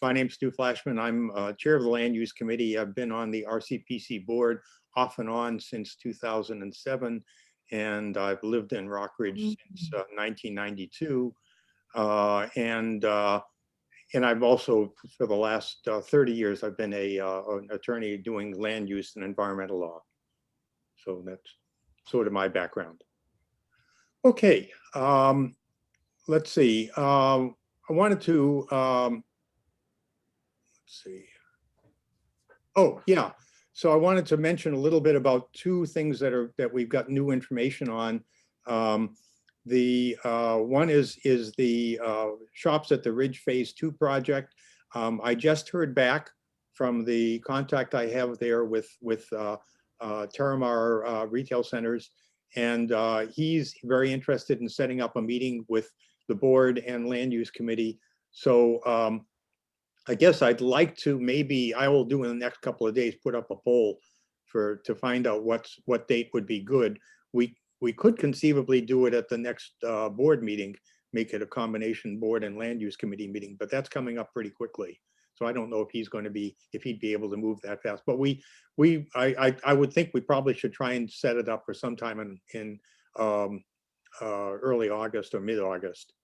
my name's Stu Flashman. I'm chair of the Land Use Committee. I've been on the RCPC board off and on since 2007. And I've lived in Rockridge since 1992. And I've also, for the last 30 years, I've been an attorney doing land use and environmental law. So that's sort of my background. Okay, let's see. I wanted to, let's see. Oh, yeah. So I wanted to mention a little bit about two things that we've got new information on. The one is the shops at the Ridge Phase 2 project. I just heard back from the contact I have there with Terramar Retail Centers, and he's very interested in setting up a meeting with the board and land use committee. So I guess I'd like to, maybe I will do in the next couple of days, put up a poll to find out what date would be good. We could conceivably do it at the next board meeting, make it a combination board and land use committee meeting, but that's coming up pretty quickly. So I don't know if he'd be able to move that fast. But I would think we probably should try and set it up for sometime in early August or mid-August.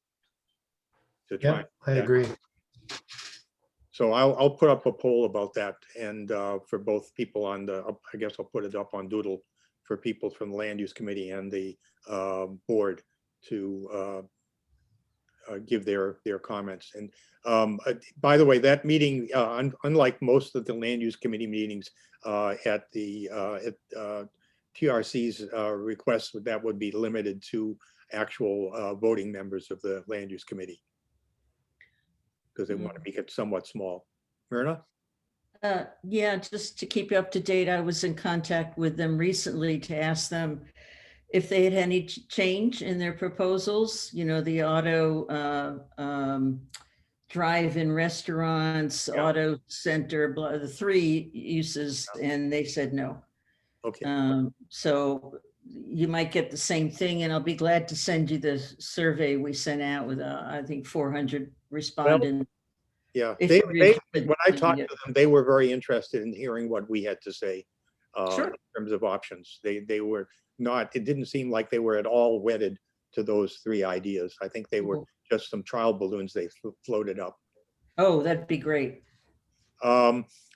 Yeah, I agree. So I'll put up a poll about that, and for both people on I guess I'll put it up on Doodle for people from the Land Use Committee and the board to give their comments. And by the way, that meeting, unlike most of the Land Use Committee meetings at TRC's request, that would be limited to actual voting members of the Land Use Committee, because they want to make it somewhat small. Myrna? Yeah, just to keep you up to date, I was in contact with them recently to ask them if they had any change in their proposals, the auto drive-in restaurants, auto center, the 3 uses, and they said no. Okay. So you might get the same thing, and I'll be glad to send you the survey we sent out with, I think, 400 respondents. Yeah, when I talked to them, they were very interested in hearing what we had to say in terms of options. They were not, it didn't seem like they were at all wedded to those 3 ideas. I think they were just some trial balloons they floated up. Oh, that'd be great.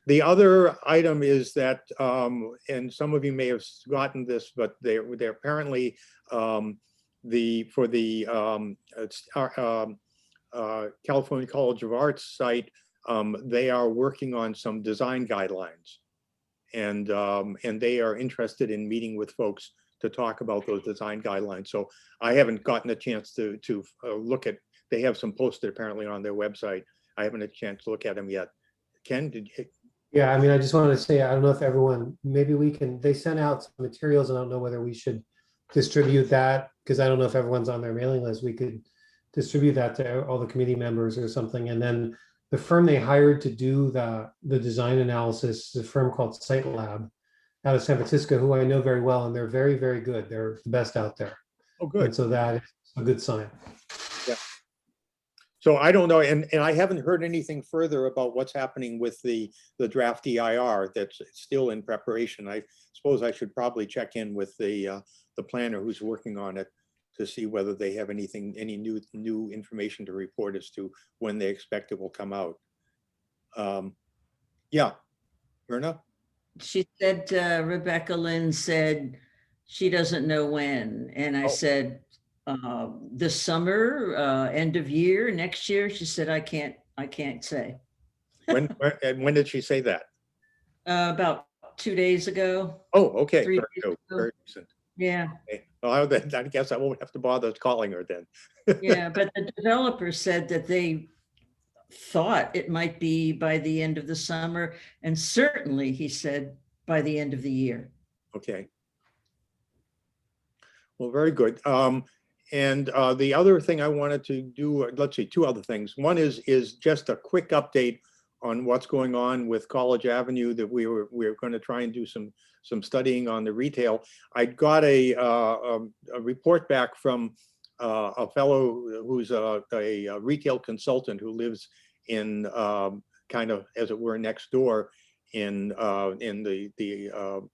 The other item is that, and some of you may have gotten this, but they're apparently for the California College of Arts site, they are working on some design guidelines, and they are interested in meeting with folks to talk about those design guidelines. So I haven't gotten a chance to look at. They have some posted apparently on their website. I haven't had a chance to look at them yet. Ken, did you? Yeah, I mean, I just wanted to say, I don't know if everyone, maybe we can, they sent out some materials, and I don't know whether we should distribute that, because I don't know if everyone's on their mailing list. We could distribute that to all the committee members or something. And then the firm they hired to do the design analysis is a firm called Site Lab out of San Francisco, who I know very well, and they're very, very good. They're the best out there. Oh, good. And so that is a good sign. Yeah. So I don't know, and I haven't heard anything further about what's happening with the draft EIR that's still in preparation. I suppose I should probably check in with the planner who's working on it to see whether they have any new information to report as to when they expect it will come out. Yeah, Myrna? She said, Rebecca Lynn said she doesn't know when. And I said, this summer, end of year, next year. She said, I can't say. When did she say that? About 2 days ago. Oh, okay. 3 days ago. Very recent. Yeah. Okay. Well, I guess I won't have to bother calling her then. Yeah, but the developer said that they thought it might be by the end of the summer, and certainly, he said, by the end of the year. Okay. Well, very good. And the other thing I wanted to do, let's see, two other things. One is just a quick update on what's going on with College Avenue, that we're going to try and do some studying on the retail. I got a report back from a fellow who's a retail consultant who lives in kind of, as it were, next door in the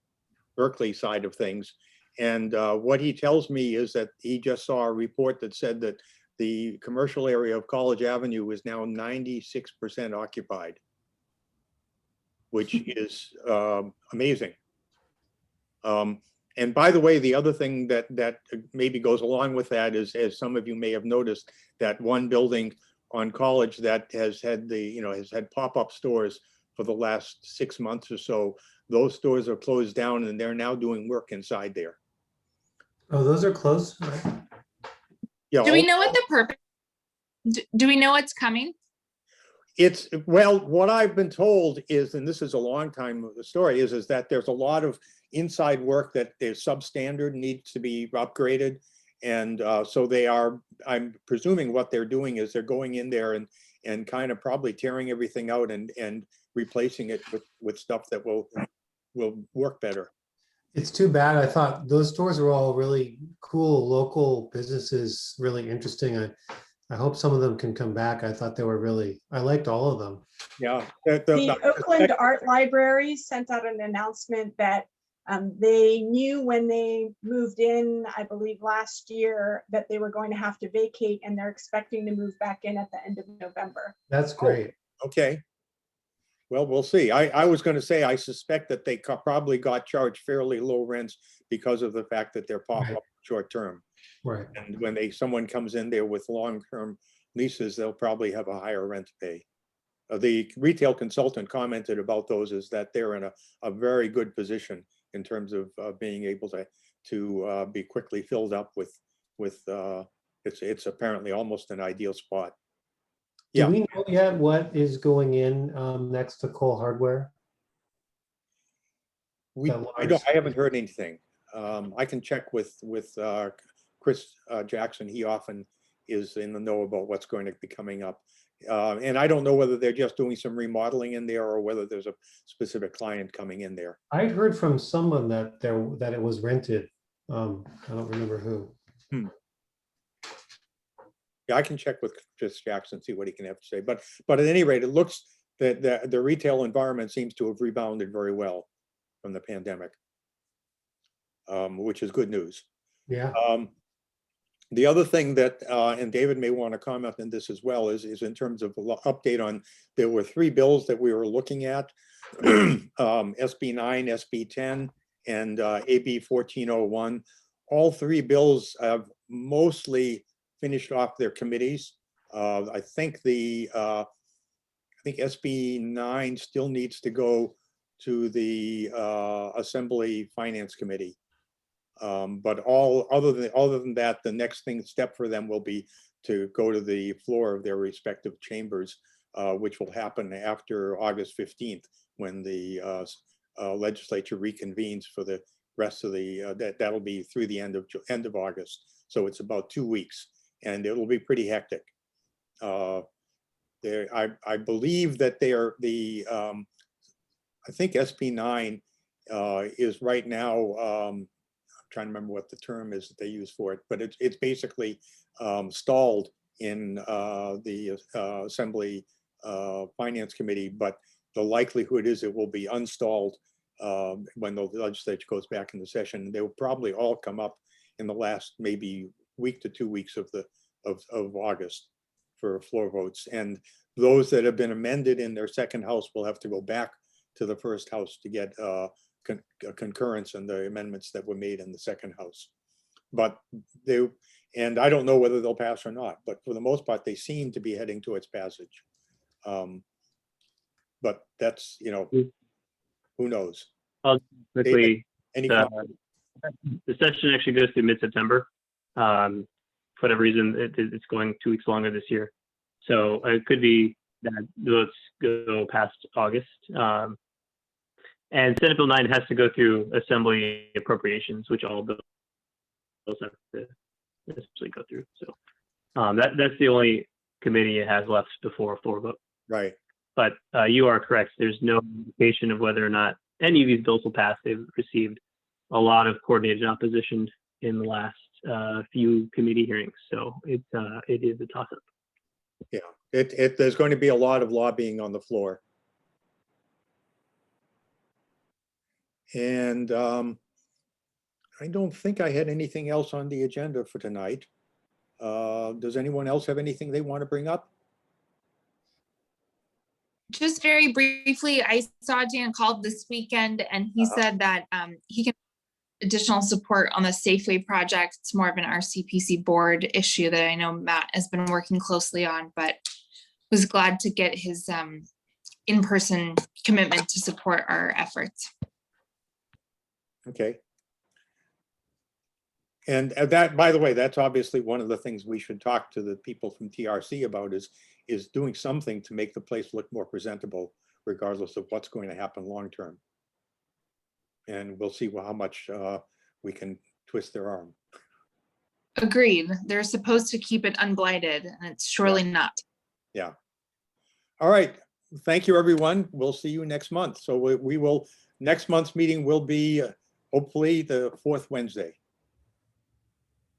Berkeley side of things. And what he tells me is that he just saw a report that said that the commercial area of College Avenue is now 96% occupied, which is amazing. And by the way, the other thing that maybe goes along with that is, as some of you may have noticed, that one building on College that has had has had pop-up stores for the last 6 months or so. Those stores are closed down, and they're now doing work inside there. Oh, those are closed? Yeah. Do we know what the purpose? Do we know what's coming? It's, well, what I've been told is, and this is a long time story, is that there's a lot of inside work that is substandard, needs to be upgraded. And so they are, I'm presuming what they're doing is they're going in there and kind of probably tearing everything out and replacing it with stuff that will work better. It's too bad. I thought those stores were all really cool, local businesses, really interesting. I hope some of them can come back. I thought they were really, I liked all of them. Yeah. The Oakland Art Library sent out an announcement that they knew when they moved in, I believe last year, that they were going to have to vacate, and they're expecting to move back in at the end of November. That's great. Oh, okay. Well, we'll see. I was going to say, I suspect that they probably got charged fairly low rents because of the fact that they're pop-up short term. Right. And when someone comes in there with long-term leases, they'll probably have a higher rent to pay. The retail consultant commented about those is that they're in a very good position in terms of being able to be quickly filled up with it's apparently almost an ideal spot. Do we know yet what is going in next to Cole Hardware? I haven't heard anything. I can check with Chris Jackson. He often is in the know about what's going to be coming up. And I don't know whether they're just doing some remodeling in there or whether there's a specific client coming in there. I heard from someone that it was rented. I don't remember who. Yeah, I can check with Chris Jackson, see what he can have to say. But at any rate, it looks that the retail environment seems to have rebounded very well from the pandemic, which is good news. Yeah. The other thing that, and David may want to comment on this as well, is in terms of update on, there were 3 bills that we were looking at, SB 9, SB 10, and AB 1401. All 3 bills have mostly finished off their committees. I think SB 9 still needs to go to the Assembly Finance Committee. But other than that, the next step for them will be to go to the floor of their respective chambers, which will happen after August 15th, when the legislature reconvenes for the rest of the, that'll be through the end of August. So it's about 2 weeks, and it'll be pretty hectic. I believe that they are I think SB 9 is right now, trying to remember what the term is that they use for it, but it's basically stalled in the Assembly Finance Committee, but the likelihood is it will be unstalled when the legislature goes back into session. They will probably all come up in the last maybe week to 2 weeks of August for floor votes, and those that have been amended in their second house will have to go back to the first house to get concurrence in the amendments that were made in the second house. But and I don't know whether they'll pass or not, but for the most part, they seem to be heading towards passage. But that's, who knows? Quickly, Any the session actually goes through mid-September. For whatever reason, it's going 2 weeks longer this year. So it could be that votes go past August. And Senate Bill 9 has to go through Assembly appropriations, which all bills have to essentially go through. So that's the only committee it has left before a floor vote. Right. But you are correct. There's no indication of whether or not any of these bills will pass. They've received a lot of coordinated opposition in the last few committee hearings. So it is a toss-up. Yeah, there's going to be a lot of lobbying on the floor. And I don't think I had anything else on the agenda for tonight. Does anyone else have anything they want to bring up? Just very briefly, I saw Dan called this weekend and he said that he can additional support on the Safeway project. It's more of an RCPC board issue that I know Matt has been working closely on, but was glad to get his in-person commitment to support our efforts. Okay. And that, by the way, that's obviously one of the things we should talk to the people from TRC about is doing something to make the place look more presentable, regardless of what's going to happen long-term. And we'll see how much we can twist their arm. Agreed. They're supposed to keep it unblighted, and it's surely not. Yeah. All right. Thank you, everyone. We'll see you next month. So we will, next month's meeting will be hopefully the 4th Wednesday.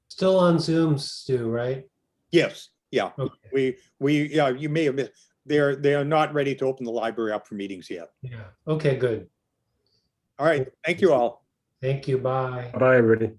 Still on Zoom, Stu, right? Yes. Yeah. Okay. Yeah, you may have missed. They are not ready to open the library up for meetings yet. Yeah. Okay, good. All right. Thank you all. Thank you. Bye. Bye, everybody.